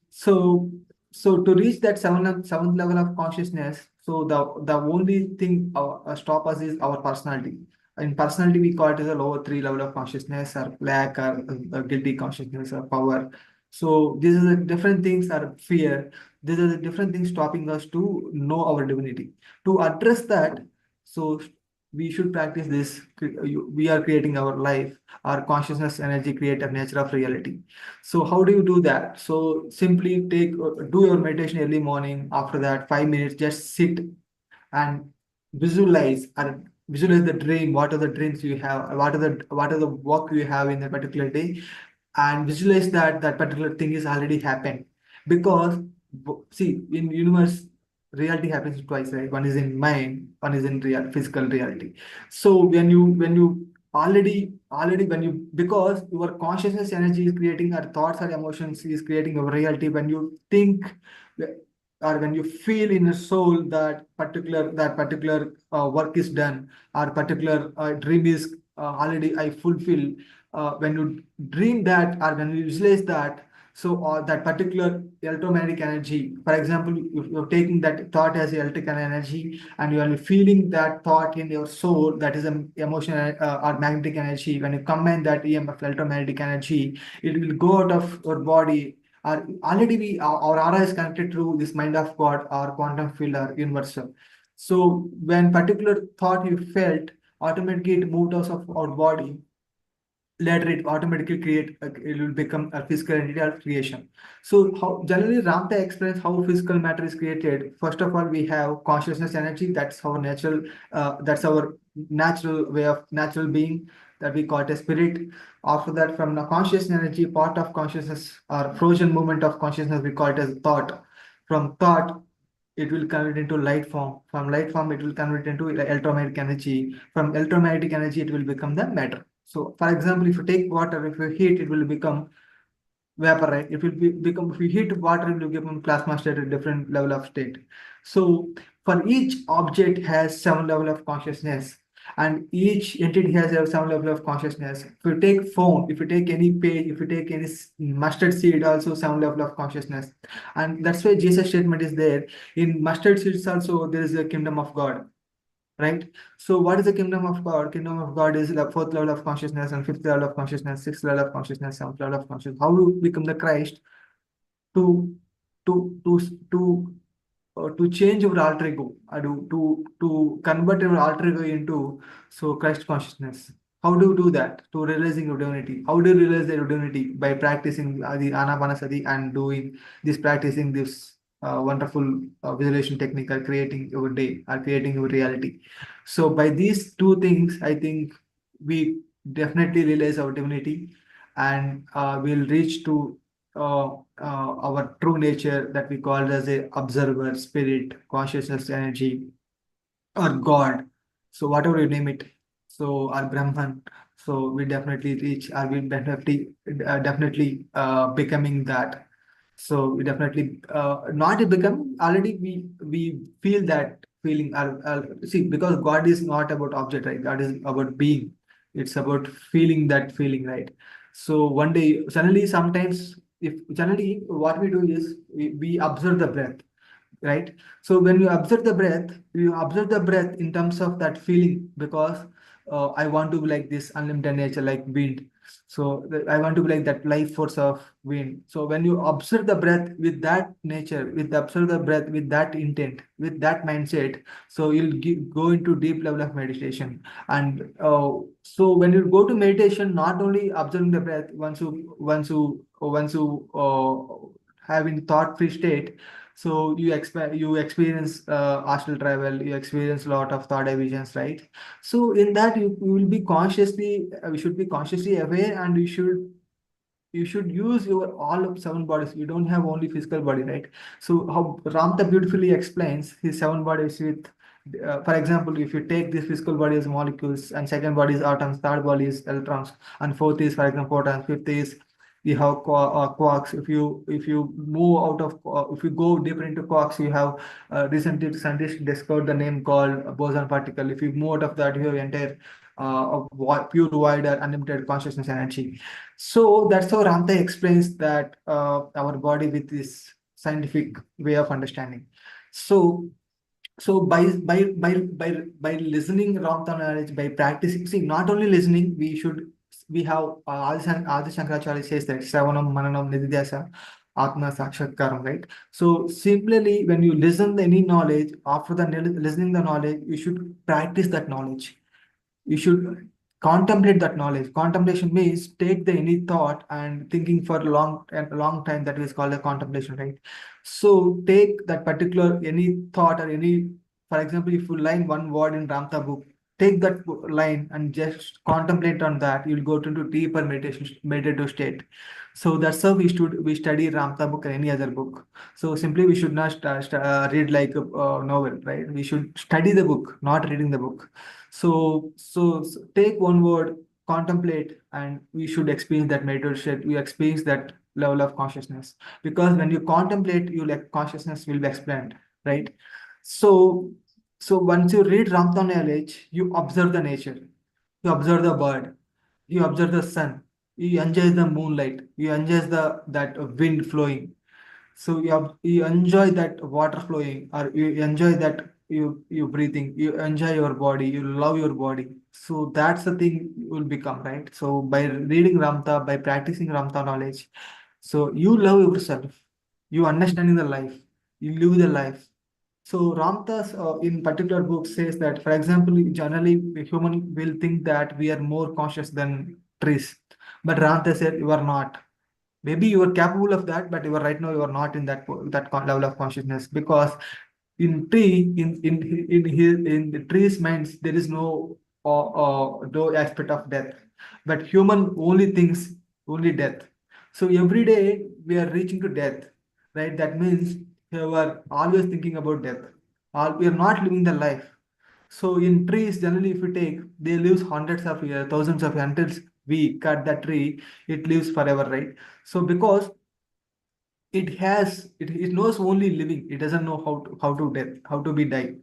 So, so to reach that seventh level of consciousness, so the only thing stop us is our personality. In personality, we call it as a lower three level of consciousness, or lack, or guilty consciousness, or power. So these are the different things, are fear. These are the different things stopping us to know our divinity. To address that, so we should practice this. We are creating our life. Our consciousness, energy create a nature of reality. So how do you do that? So simply do your meditation early morning. After that, 5 minutes, just sit and visualize the dream. What are the dreams you have? What are the work you have in a particular day? And visualize that that particular thing is already happened. Because see, in universe, reality happens twice, right? One is in mind, one is in real physical reality. So when you already when you, because your consciousness energy is creating our thoughts or emotions is creating your reality. When you think, or when you feel in your soul that particular work is done, or particular dream is already I fulfill. When you dream that, or when you visualize that, so that particular electromagnetic energy, for example, if you're taking that thought as electrical energy and you are feeling that thought in your soul, that is an emotional or magnetic energy. When you combine that EMF, electromagnetic energy, it will go out of your body. Already our aura is connected to this mind of God, our quantum field, or universal. So when particular thought you felt, automatically it moved out of our body. Later it automatically it will become a physical entity or creation. So how generally Ramtha explains how physical matter is created. First of all, we have consciousness energy. That's our natural way of natural being, that we call it a spirit. After that, from the conscious energy, part of consciousness or frozen movement of consciousness, we call it as thought. From thought, it will convert into light form. From light form, it will convert into electromagnetic energy. From electromagnetic energy, it will become the matter. So, for example, if you take water, if you heat, it will become vapor, right? It will become, if you heat water, it will become plasma state, a different level of state. So, for each object has some level of consciousness, and each entity has some level of consciousness. If you take phone, if you take any page, if you take any mustard seed, also some level of consciousness. And that's why Jesus statement is there. In mustard seeds also, there is a kingdom of God, right? So what is the kingdom of God? Kingdom of God is the fourth level of consciousness, and fifth level of consciousness, sixth level of consciousness, seventh level of consciousness. How do you become the Christ? To to to to change your alter ego, to convert your alter ego into Christ consciousness. How do you do that? To realizing your divinity. How do you realize your divinity? By practicing the anapanasati and doing this, practicing this wonderful visualization technique, or creating your day, or creating your reality. So by these two things, I think we definitely realize our divinity, and we'll reach to our true nature, that we call as a observer, spirit, consciousness, energy, or God. So whatever you name it. So or Brahman. So we definitely reach, or we definitely becoming that. So we definitely not become, already we feel that feeling. See, because God is not about object, right? God is about being. It's about feeling that feeling, right? So one day, suddenly, sometimes, if generally what we do is we observe the breath, right? So when you observe the breath in terms of that feeling, because I want to be like this unlimited nature, like wind. So I want to be like that life force of wind. So when you observe the breath with that nature, observe the breath with that intent, with that mindset, so you'll go into deep level of meditation. And so when you go to meditation, not only observing the breath, once you have in thought free state, so you experience astral travel, you experience a lot of thought divisions, right? So in that, you will be consciously, we should be consciously aware, and you should use your all of seven bodies. You don't have only physical body, right? So how Ramtha beautifully explains his seven bodies with, for example, if you take this physical body as molecules, and second body is atoms, third body is electrons, and fourth is, for example, protons, fifth is we have quarks. If you move out of if you go deeper into quarks, you have recently scientists discovered the name called boson particle. If you move out of that, you have entire pure void or unlimited consciousness energy. So that's how Ramtha explains that our body with this scientific way of understanding. So so by listening Ramtha knowledge, by practicing, see, not only listening, we have Adi Shankaracharya says that Shravanam Mananam Nididhyasa Atma Sakshatkaram, right? So simply, when you listen any knowledge, after the listening the knowledge, you should practice that knowledge. You should contemplate that knowledge. Contemplation means take the any thought and thinking for a long time. That is called a contemplation, right? So take that particular any thought, or any, for example, if you line one word in Ramtha book, take that line and just contemplate on that. You'll go into deeper meditative state. So that's how we study Ramtha book or any other book. So simply, we should not read like a novel, right? We should study the book, not reading the book. So take one word, contemplate, and we should experience that meditation. We experience that level of consciousness, because when you contemplate, you like consciousness will be explained, right? So once you read Ramtha knowledge, you observe the nature, you observe the bird, you observe the sun, you enjoy the moonlight, you enjoy the that wind flowing. So you enjoy that water flowing, or you enjoy that you breathing, you enjoy your body, you love your body. So that's the thing you will become, right? So by reading Ramtha, by practicing Ramtha knowledge, so you love yourself, you understanding the life, you live the life. So Ramdas, in particular book says that, for example, generally a human will think that we are more conscious than trees, but Ramdas said you are not. Maybe you are capable of that, but you are right now you are not in level of consciousness, because in the tree's minds there is no aspect of death, but human only thinks only death. So every day we are reaching to death, right? That means you are always thinking about death. All we are not living the life. So in trees, generally, if you take, they live hundreds of years, thousands of years until we cut that tree, it lives forever, right? So because it knows only living, it doesn't know how to death, how to be die.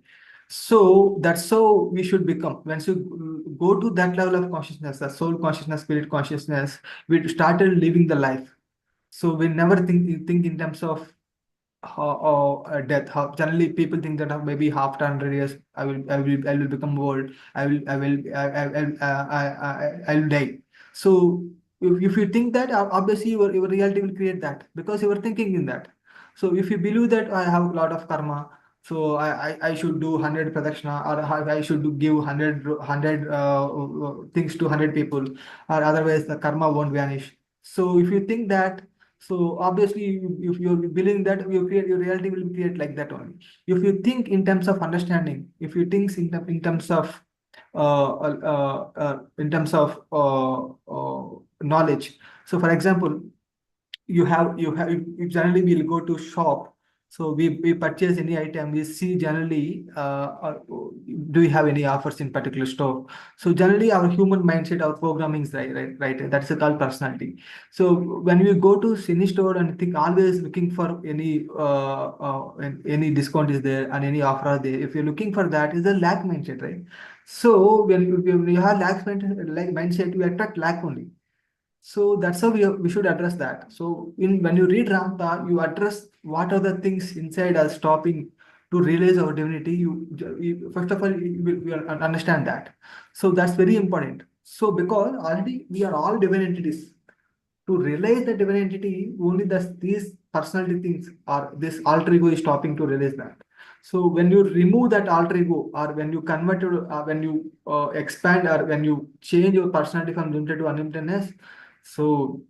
So that's how we should become. Once you go to that level of consciousness, the soul consciousness, spirit consciousness, we started living the life. So we never think in terms of death. How generally people think that maybe after 100 years I will become old. I will die. So if you think that, obviously your reality will create that, because you are thinking in that. So if you believe that I have a lot of karma, so I should do 100 pradakshina, or I should give 100 things to 100 people, or otherwise the karma won't vanish. So if you think that, so obviously, if you're believing that, you create your reality will create like that only. If you think in terms of understanding, if you think in terms of knowledge. So, for example, you generally will go to shop, so we purchase any item, we see generally do we have any offers in particular store. So generally our human mindset, our programming is right, that's a called personality. So when we go to any store and think, always looking for any discount is there and any offer are there, if you're looking for that, is a lack mindset, right? So when you have lack mindset, like mindset, you attract lack only. So that's how we should address that. So when you read Ramtha, you address what are the things inside us stopping to realize our divinity. You first of all you understand that. So that's very important. So because already we are all divine entities, to realize the divine entity, only these personality things or this alter ego is stopping to realize that. So when you remove that alter ego, or when you convert it, when you expand, or when you change your personality from limited to unlimitedness, so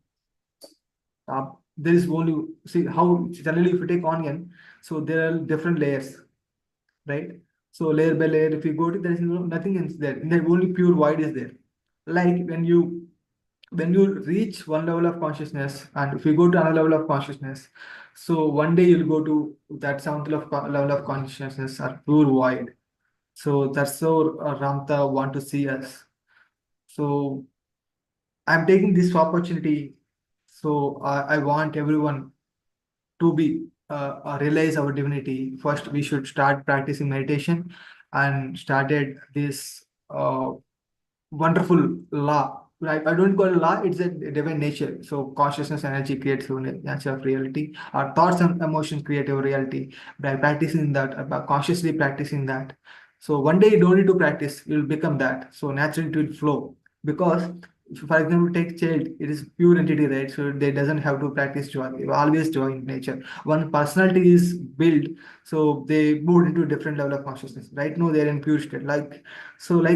there is only, see how generally if you take onion, so there are different layers, right? So layer by layer, if you go to, there is nothing else there. And then only pure void is there. Like when you reach one level of consciousness, and if you go to another level of consciousness, so one day you'll go to that seventh level of consciousness, or pure void. So that's how Ramtha want to see us. So I'm taking this opportunity. So I want everyone to be realize our divinity. First, we should start practicing meditation, and started this wonderful law. Like, I don't call it law, it's a divine nature. So consciousness energy creates your nature of reality. Our thoughts and emotions create your reality. By practicing that, by consciously practicing that. So one day you don't need to practice, you'll become that. So naturally it will flow. Because if, for example, take child, it is pure entity, right? So they doesn't have to practice joy. You always joy in nature. One personality is built, so they moved into a different level of consciousness. Right now they're in pure state. Like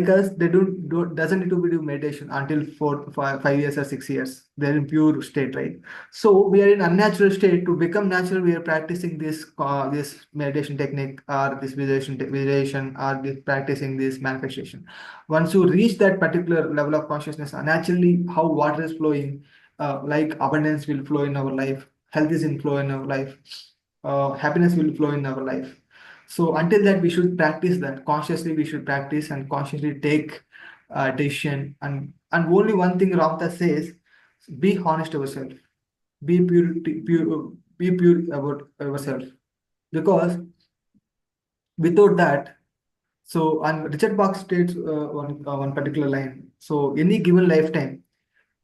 us, they don't doesn't need to be do meditation until 5 years or 6 years. They're in pure state, right? So we are in unnatural state. To become natural, we are practicing this meditation technique, or this visualization, or this practicing this manifestation. Once you reach that particular level of consciousness, naturally how water is flowing, like abundance will flow in our life, health is in flow in our life, happiness will flow in our life. So until that, we should practice that consciously. We should practice and consciously take decision. And only one thing Ramtha says: be honest yourself. be pure about yourself, because without that, so and Richard Bach states one particular line. So any given lifetime,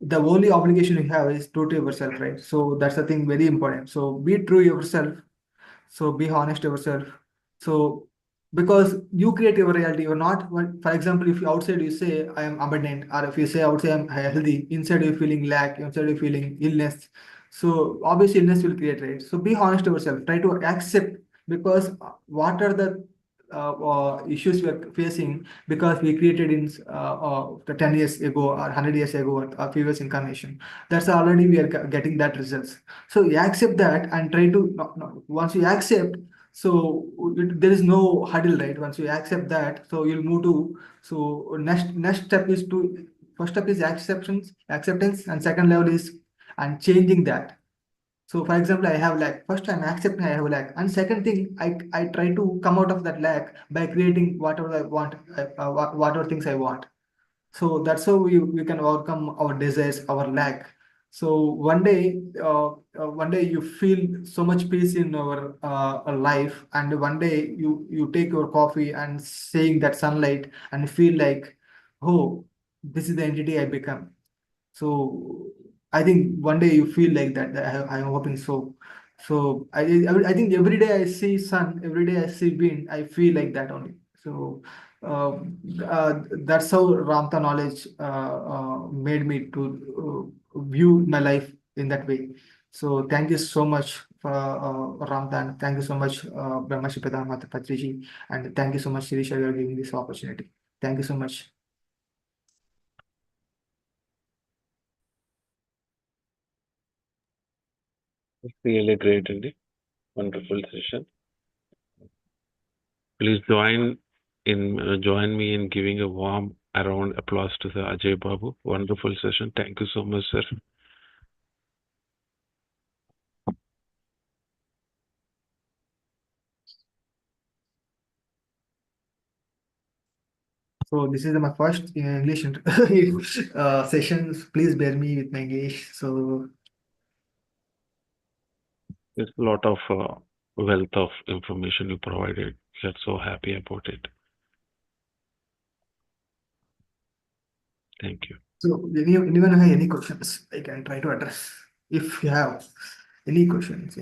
the only obligation you have is true to yourself, right? So that's the thing very important. So be true yourself. So be honest yourself. So because you create your reality, you're not. For example, if you outside you say I am abundant, or if you say outside I'm healthy, inside you're feeling lack, inside you're feeling illness. So obviously illness will create, right? So be honest yourself. Try to accept, because what are the issues we are facing, because we created in the 10 years ago or 100 years ago or previous incarnation. That's already we are getting that results. So you accept that and try to no, once you accept, so there is no hurdle, right? Once you accept that, so you'll move to, so next step is to, first step is acceptance, and second level is and changing that. So for example, I have lack. First, I'm accepting I have a lack, and second thing, I try to come out of that lack by creating whatever I want, whatever things I want. So that's how we can overcome our desires, our lack. So one day you feel so much peace in our life, and one day you take your coffee and seeing that sunlight and feel like, oh, this is the entity I become. So I think one day you feel like that. I'm hoping so. So I think every day I see sun, every day I see wind, I feel like that only. So uh, that's how Ramtha knowledge made me to view my life in that way. So thank you so much for Ramtha, and thank you so much Brahmashi Pradhan Patriji, and thank you so much Shirisha for giving this opportunity. Thank you so much. Really great, indeed. Wonderful session. Please join me in giving a warm round applause to the Ajay Babu. Wonderful session. Thank you so much, sir. So this is my first English sessions. Please bear me with my English. So There's a lot of wealth of information you provided. We are so happy about it. Thank you. so anyone have any questions, I can try to address. If you have any questions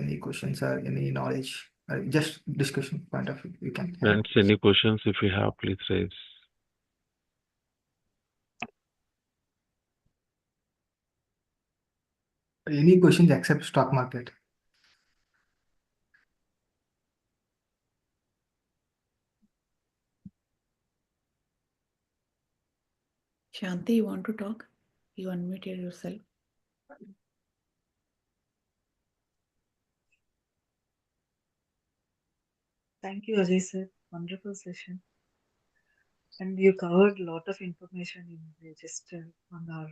or any knowledge, just discussion point of view, you can have. Friends, any questions if you have, please raise. Any questions except stock market? Shanti, you want to talk? You unmuted yourself. Thank you, Ajay sir. Wonderful session. And you covered a lot of information in register on our.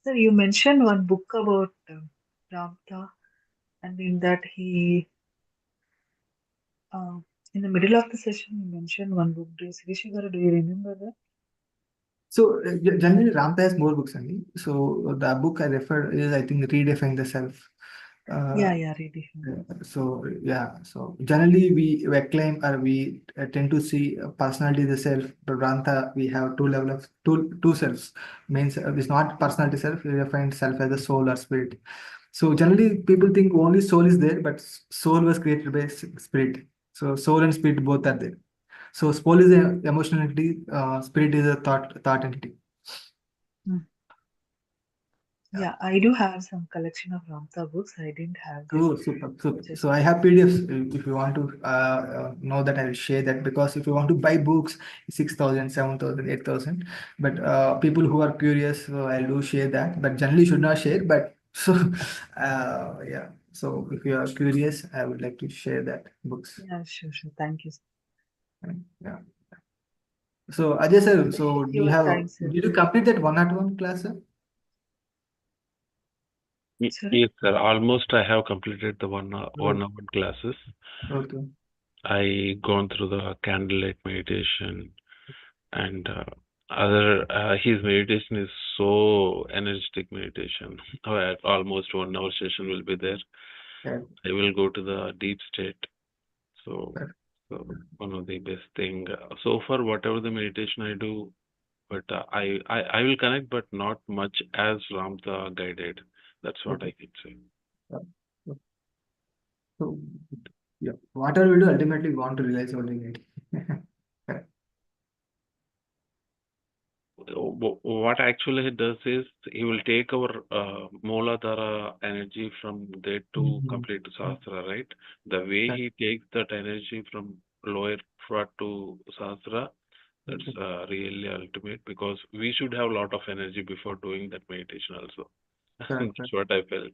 Sir, you mentioned one book about Ramtha, and in that uh, in the middle of the session, you mentioned one book. Do you remember that? So generally, Ramtha has more books only. So the book I referred is, I think, Redefine the Self. Yeah, really. So generally we claim, or we tend to see personality the self. But Rantha, we have two selves. Means it's not personality self. We define self as a soul or spirit. So generally people think only soul is there, but soul was created by spirit. So soul and spirit both are there. So soul is an emotional entity. Spirit is a thought entity. Yeah, I do have some collection of Ramtha books. I didn't have them. Oh, super. So I have PDFs. If you want to know that, I will share that, because if you want to buy books, 6,000, 7,000, 8,000. But people who are curious, so I do share that. But generally should not share. But so yeah. So if you are curious, I would like to share that books. Yeah, sure. Thank you. Yeah. So Ajay sir, so Time, sir. did you complete that 101 class, sir? Sorry? Yes, sir. Almost I have completed the one-hour classes. Okay. I gone through the candlelight meditation and His meditation is so energetic meditation. Almost 1 hour session will be there. Yeah. I will go to the deep state. So, Correct. so one of the best thing. So far, whatever the meditation I do, but I will connect, but not much as Ramtha guided. That's what Okay. I can say. Yeah. So, yeah, whatever we do, ultimately we want to realize our divinity. Correct. What actually he does is he will take our Mooladhara energy from there to Mhm. complete Sahasra, right? The way Correct. he takes that energy from lower part to Sahasra, that's really ultimate because we should have a lot of energy before doing that meditation also. Correct. That's what I felt.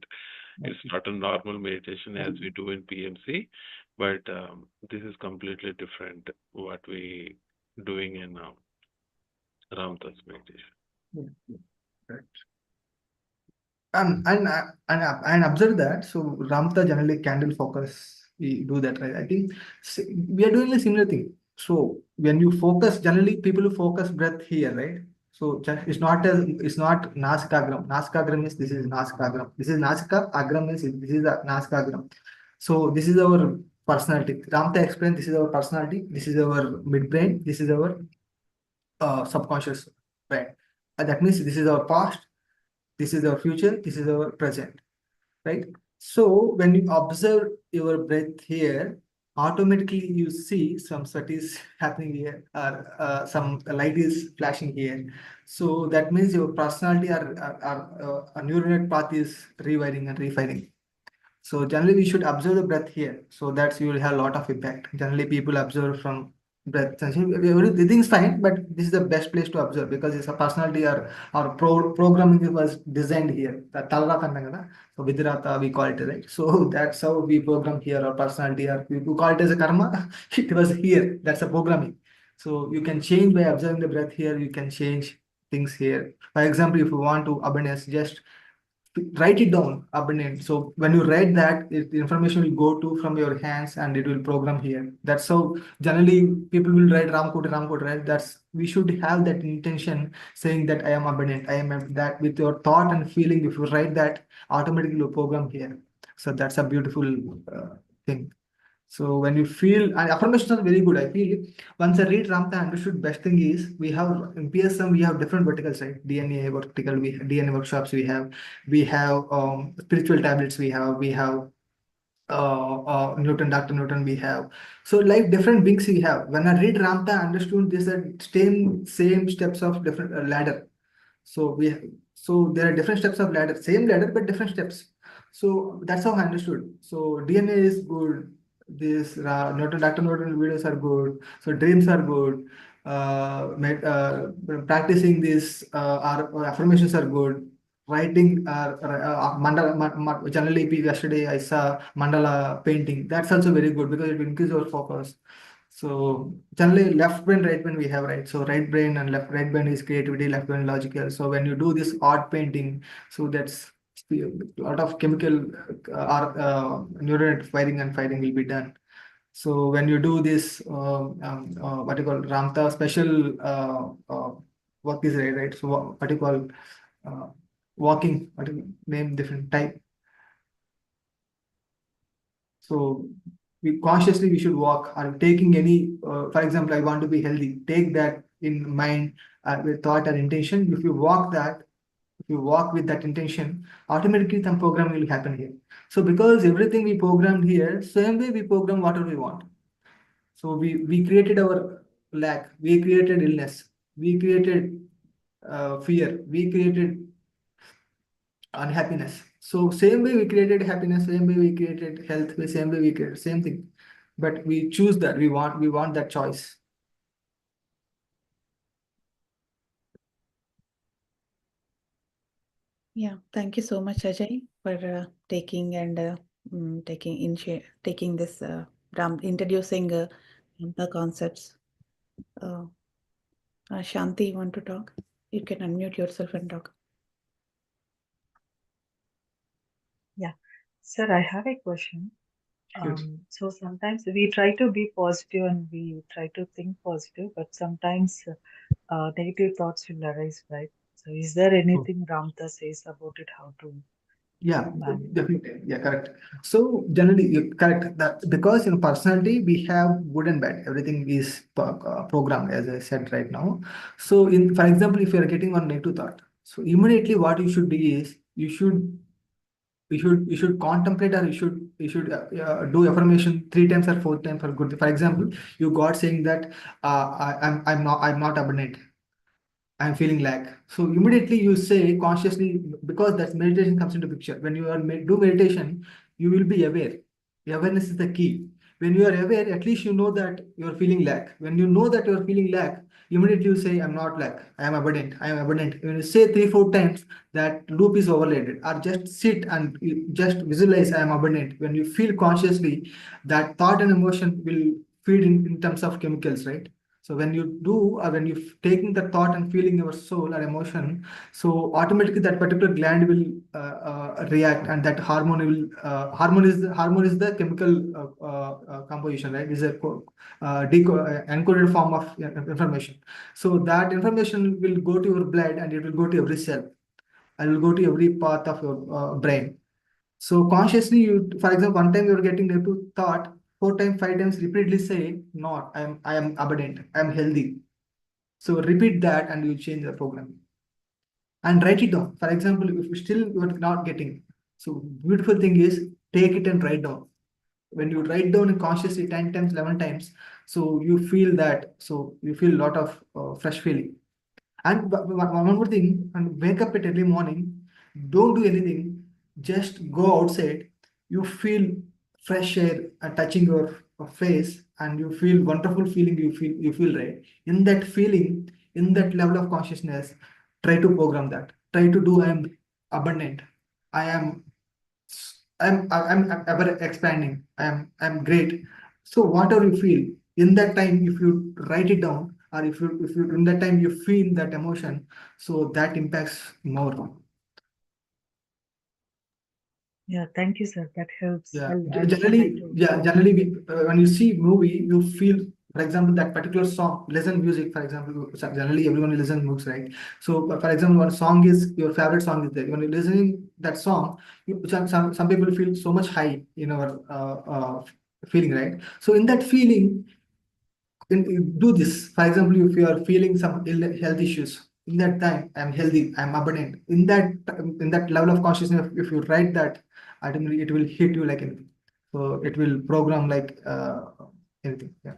It's Okay. not a normal meditation as we do in PMC, but this is completely different what we doing in Ramtha's meditation. Yeah. Yeah. Correct. And observe that. So Ramtha generally candle focus. We do that, right? I think we are doing a similar thing. So when you focus, generally people who focus breath here, right? So it's not Nasikagram. Nasikagram is this is Nasikagram. This is Nasika. Agram is this is the Nasikagram. So this is our personality. Ramtha explained this is our personality. This is our midbrain. This is our subconscious brain. And that means this is our past. This is our future. This is our present, right? So when you observe your breath here, automatically you see some sweat is happening here or some light is flashing here. So that means your personality a neural path is rewiring and refiring. So generally we should observe the breath here. So that you will have a lot of impact. Generally people observe from breath. Everything is fine, but this is the best place to observe because it's a personality or programming was designed here. The Talrata Nagada. So Vidrata we call it, right? So that's how we program here our personality or we call it as a karma. It was here. That's a programming. So you can change by observing the breath here, you can change things here. For example, if you want to abundance, just write it down abundant. So when you write that the information will go to from your hands and it will program here. That's how generally people will write Ramkot, right? That's we should have that intention saying that I am abundant, that with your thought and feeling. If you write that, automatically you program here. So that's a beautiful thing. So when you feel, and affirmations are very good, I feel once I read Ramtha, I understood best thing is we have in PSM we have different verticals, right? DNA vertical, we DNA workshops we have spiritual tablets, we have Newton, Dr. Newton, we have. So like different wings we have. When I read Ramtha, I understood this same steps of different ladder. So there are different steps of ladder, same ladder but different steps. So that's how I understood. So DNA is good. This Norton, Dr. Norton videos are good. So dreams are good. Practicing this our affirmations are good. Writing mandala. Generally, yesterday I saw mandala painting. That's also very good because it will increase our focus. So generally left brain, right brain we have, right? So right brain and right brain is creativity, left brain logical. So when you do this art painting, so that's a lot of chemical neuron firing and firing will be done. So when you do this, what you call Ramtha special work is right? So what you call uh, walking, what you name different type. So we should walk or taking any, for example, I want to be healthy. Take that in mind with thought and intention. If you walk with that intention, automatically some programming will happen here. So because everything we programmed here, same way we program whatever we want. So we created our lack, we created illness, we created fear, we created unhappiness. So same way we created happiness, same way we created health, same way we created same thing. But we choose that we want that choice. Yeah, thank you so much, Ajay, for taking and taking this introducing the concepts. Uh, Shanti, you want to talk? You can unmute yourself and talk. Yeah. Sir, I have a question. So sometimes we try to be positive and we try to think positive, but sometimes negative thoughts will arise, right? So is there anything Ramtha says about it, how to Yeah, manage? definitely. Yeah, correct. So generally, correct that because in personality we have good and bad. Everything is programmed, as I said right now. So in, for example, if you are getting one negative thought, so immediately what you should do is you should contemplate, or you should do affirmation 3 times or 4 times for good. For example, you got saying that I'm not abundant. I'm feeling lack. So immediately you say consciously, because that meditation comes into picture. When you are do meditation, you will be aware. Awareness is the key. When you are aware, at least you know that you are feeling lack. When you know that you are feeling lack, immediately you say, I'm not lack. I am abundant. I am abundant. When you say 3, 4 times, that loop is overlaid. Or just sit and just visualize I am abundant. When you feel consciously, that thought and emotion will feed in terms of chemicals, right? So when you do, or when you taking the thought and feeling your soul or emotion, so automatically that particular gland will react, and that hormone will hormone is the chemical composition, right? Is a encoded form of information. So that information will go to your blood, and it will go to every cell, and will go to every part of your brain. So consciously, you, for example, one time you're getting into thought, 4 times, 5 times, repeatedly say, "Not, I am abundant, I am healthy." So repeat that, and you change the program. And write it down. For example, if you still you're not getting, so beautiful thing is take it and write down. When you write down consciously 10 times, 11 times, so you feel that, so you feel a lot of fresh feeling. And one more thing, and wake up at early morning, don't do anything, just go outside. You feel fresh air touching your face, and you feel wonderful feeling. You feel right in that feeling, in that level of consciousness. Try to program that. Try to do. I am abundant. I am. I'm ever expanding. I'm great. So whatever you feel in that time, if you write it down, or if you in that time you feel that emotion, so that impacts more. Yeah, thank you, sir. That helps. Yeah, I'll try generally, to yeah, follow. generally, when you see movie, you feel, for example, that particular song, listen music, for example, so generally everyone listens books, right? So, for example, one song is your favorite song is there. When you're listening that song, some people feel so much high in our feeling, right? So, in that feeling, do this. For example, if you are feeling some health issues, in that time, I'm healthy, I'm abundant. In that level of consciousness, if you write that, ultimately it will hit you like anything. So it will program like anything. Yeah.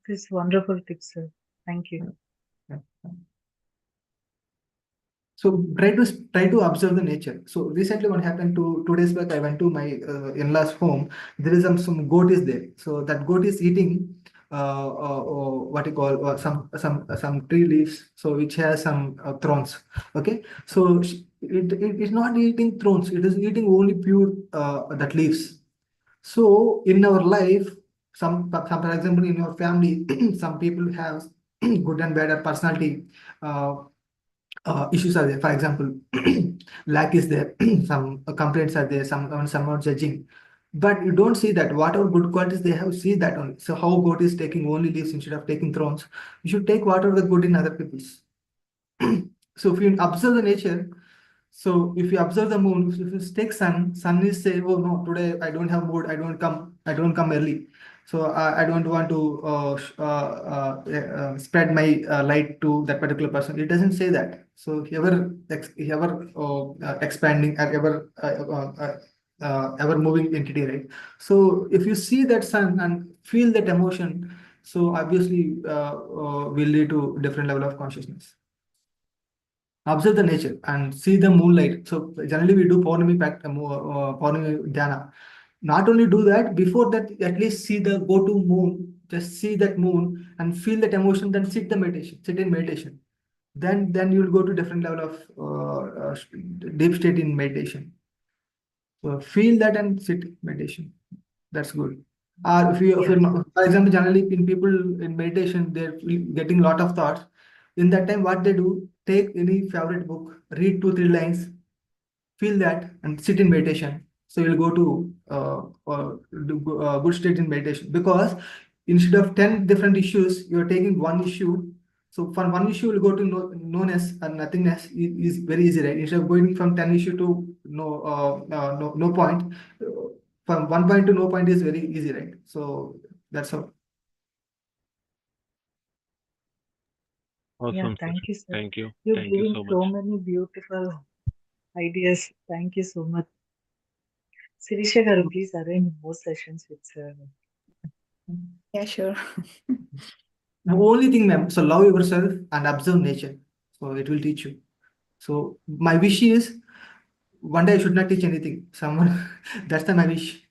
This wonderful tip, sir. Thank you. Yeah. So try to observe the nature. So recently, what happened 2 days back, I went to my in-laws' home. There is some goat is there. So that goat is eating what you call some tree leaves. So which has some thorns. Okay. So it is not eating thorns. It is eating only pure that leaves. So in our life, for example, in your family, some people have good and bad personality. Issues are there. For example, lack is there, some complaints are there, some are judging. But you don't see that whatever good qualities they have, see that only. So how God is taking only leaves instead of taking thrones. You should take whatever the good in other people's. So if you observe the nature, so if you observe the moon, if you take sun is say, oh no, today I don't have mood, I don't come early. So I don't want to spread my light to that particular person. It doesn't say that. So ever expanding, or ever moving entity, right? So if you see that sun and feel that emotion, so obviously will lead to different level of consciousness. Observe the nature and see the moonlight. So generally we do Paurnami Dhyana. Not only do that, before that, at least see the go to moon, just see that moon and feel that emotion, then sit in meditation. Then you'll go to different level of deep state in meditation. So feel that and sit meditation. That's good. Or if you're Yeah. not, for example, generally in people in meditation, they're getting a lot of thoughts. In that time, what they do, take any favorite book, read 2, 3 lines, feel that, and sit in meditation. So you'll go to good state in meditation, because instead of 10 different issues, you're taking one issue. So from one issue, you'll go to known-ness and nothingness is very easy, right? Instead of going from 10 issue to no point, from one point to no point is very easy, right? So that's how. Yeah, Awesome, sir. thank you, sir. Thank you. You're Thank you giving so so much. many beautiful ideas. Thank you so much. Sirisha garu, please arrange more sessions with sir. Yeah, sure. The only thing, ma'am, so love yourself and observe nature. So it will teach you. So my wish is one day I should not teach anything. Someone, that's my wish.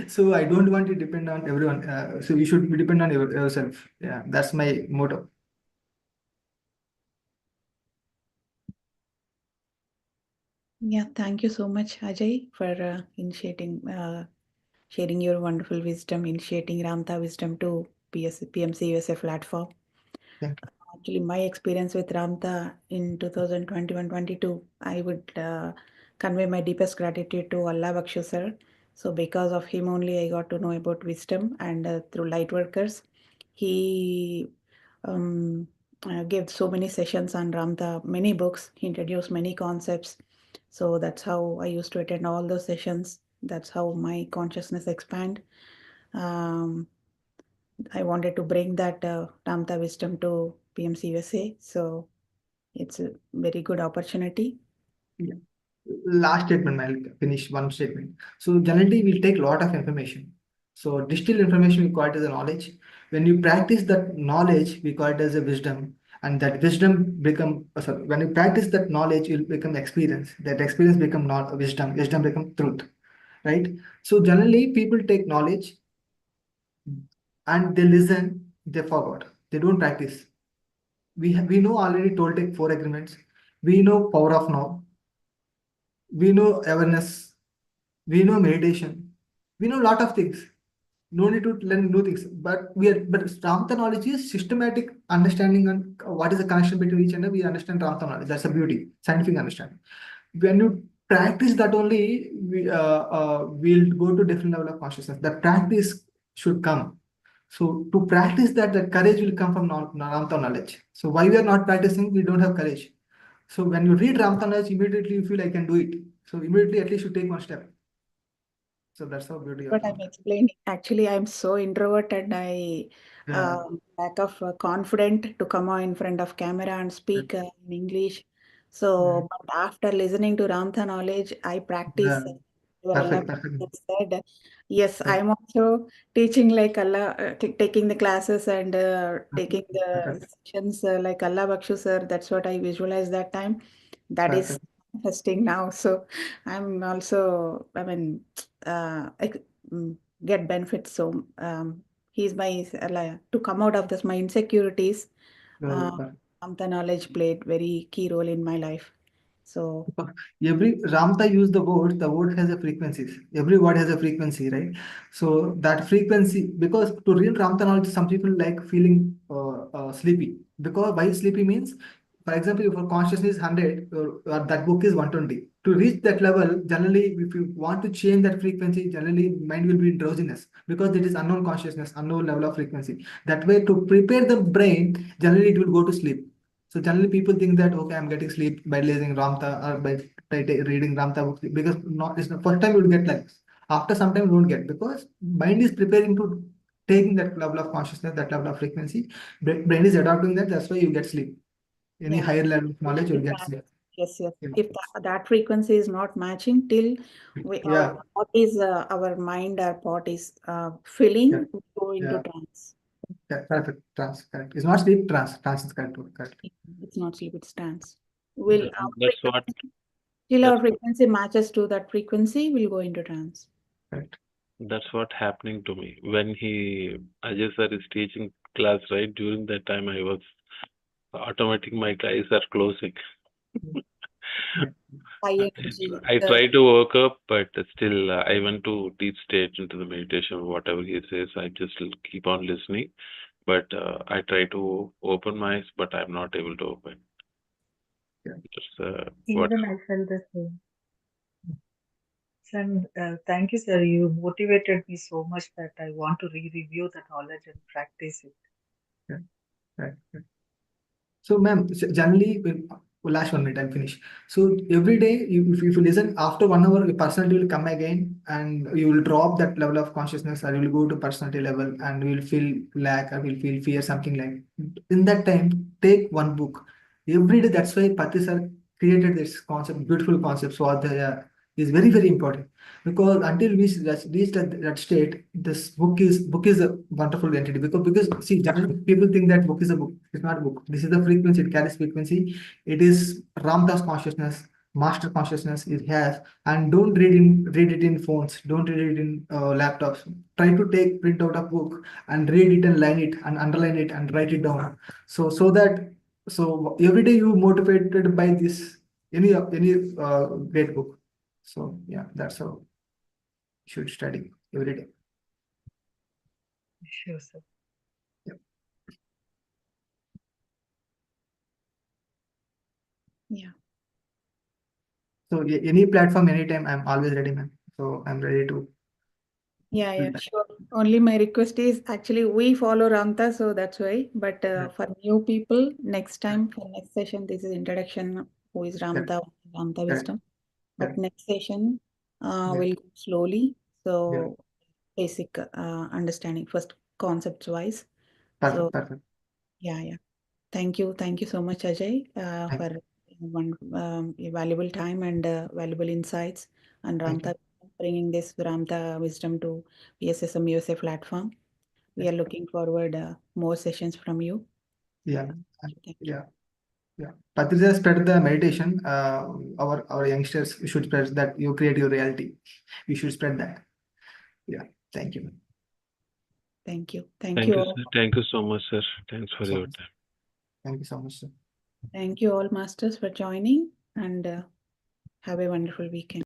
So I don't want to depend on everyone. So you should depend on yourself. Yeah, that's my motto. Yeah, thank you so much, Ajay, for sharing your wonderful wisdom, initiating Ramtha wisdom to PMCUSA platform. Thank you. Actually, my experience with Ramtha in 2021-22, I would convey my deepest gratitude to Allah Bakshu sir. So because of him only, I got to know about wisdom, and through Lightworkers, he gave so many sessions on Ramtha, many books, he introduced many concepts. So that's how I used to attend all those sessions. That's how my consciousness expand. Um, I wanted to bring that Ramtha wisdom to PMCUSA. So it's a very good opportunity. Yeah. Last statement, I'll finish one statement. So generally we'll take a lot of information. So distilled information we call it as a knowledge. When you practice that knowledge, we call it as a wisdom. And that wisdom become sorry, when you practice that knowledge, you'll become experience. That experience become not wisdom. Wisdom become truth. Right? So generally people take knowledge and they listen, they forgot. They don't practice. We know already Toltec four agreements. We know power of now. We know awareness. We know meditation. We know a lot of things. No need to learn new things. But Ramtha knowledge is systematic understanding and what is the connection between each other. We understand Ramtha knowledge. That's a beauty, scientific understanding. When you practice that only, we'll go to different level of consciousness. That practice should come. So to practice that, the courage will come from Ramtha knowledge. So why we are not practicing, we don't have courage. So when you read Ramtha knowledge, immediately you feel I can do it. So immediately at least you take one step. So that's how beauty of What I'm Ramtha. explaining. Actually, I'm so introvert, and I Yeah. lack of confident to come on in front of camera and speak in English. Yeah. So, but after listening to Ramtha knowledge, I practice. Yeah. Allah Perfect. said, yes, Perfect. I'm also teaching like Allah, taking the classes and taking the Perfect. sessions like Allah Bakshu sir. That's what I visualized that time. That is Perfect. manifesting now. So I'm also, I mean, mm, get benefits. So he's my to come out of this my insecurities. Very Uh, perfect. the knowledge played very key role in my life. So Every Ramtha used the word has a frequencies. Every word has a frequency, right? So that frequency, because to read Ramtha knowledge, some people like feeling sleepy. Because why sleepy means, for example, if your consciousness is 100, that book is 120. To reach that level, generally, if you want to change that frequency, generally mind will be in drowsiness, because it is unknown consciousness, unknown level of frequency. That way, to prepare the brain, generally it will go to sleep. So generally people think that okay, I'm getting sleep by reading Ramtha or by reading Ramtha books, because not it's the first time you'll get like this. After some time you won't get, because mind is preparing to taking that level of consciousness, that level of frequency. Brain is adopting that. That's why you get sleep. Any yeah. higher level of knowledge, you'll If get that, sleep. yes, yes. Yeah. If that frequency is not matching till our Yeah. bodies, our mind, our bodies Yeah. feeling, we go into Yeah. trance. Yeah. Perfect. Trance. Correct. It's not sleep. Trance. Trance is correct. Correct. It's not sleep, it's trance. Yeah. Will our That's what frequency, till that's our frequency matches to that frequency, we'll go into trance. Correct. that's what happening to me when Ajay sir is teaching class, right? During that time, I was automatic. My eyes are closing. Yeah. High I energy. I try to work up, but still, I went to deep state into the meditation. Whatever he says, I just keep on listening. But I try to open my eyes, but I'm not able to open. Yeah. That's what. Even I felt the same. And thank you, sir. You motivated me so much that I want to re-review the knowledge and practice it. Right. So, ma'am, generally, last 1 minute, I'll finish. So, every day, if you listen, after 1 hour, your personality will come again and you will drop that level of consciousness, or you will go to personality level and you will feel lack or will feel fear, something like. In that time, take one book. Every day, that's why Pati sir created this concept, beautiful concept. So, is very, very important because until we reach that state, this book is a wonderful entity because see, generally people think that book is a book. It's not a book. This is the frequency. It carries frequency. It is Ramtha's consciousness, master consciousness. It has, and don't read it in phones. Don't read it in laptops. Try to take print out a book and read it and line it and underline it and write it down. So every day you motivated by this any great book. So yeah, that's how you should study every day. Sure, sir. Yeah. So any platform, anytime, I'm always ready, man. So I'm ready to. Yeah, sure. Only my request is actually we follow Ramtha, so that's why. But for new people, next time for next session, this is introduction. Who is Ramtha? Ramtha wisdom. But next session, we'll go slowly. So basic understanding first, concepts wise. So Perfect. yeah. Thank you so much, Ajay, for one valuable time and valuable insights, and Ramtha bringing this Ramtha wisdom to PSSMUSA platform. We are looking forward more sessions from you. Yeah. Thank you. Yeah. Patriji spread the meditation. Our youngsters should spread that. You create your reality. We should spread that. Yeah. Thank you. Thank you. Thank you, all. sir. Thank you so much, sir. Thanks for your time. Thank you so much, sir. Thank you all, masters, for joining, and have a wonderful weekend.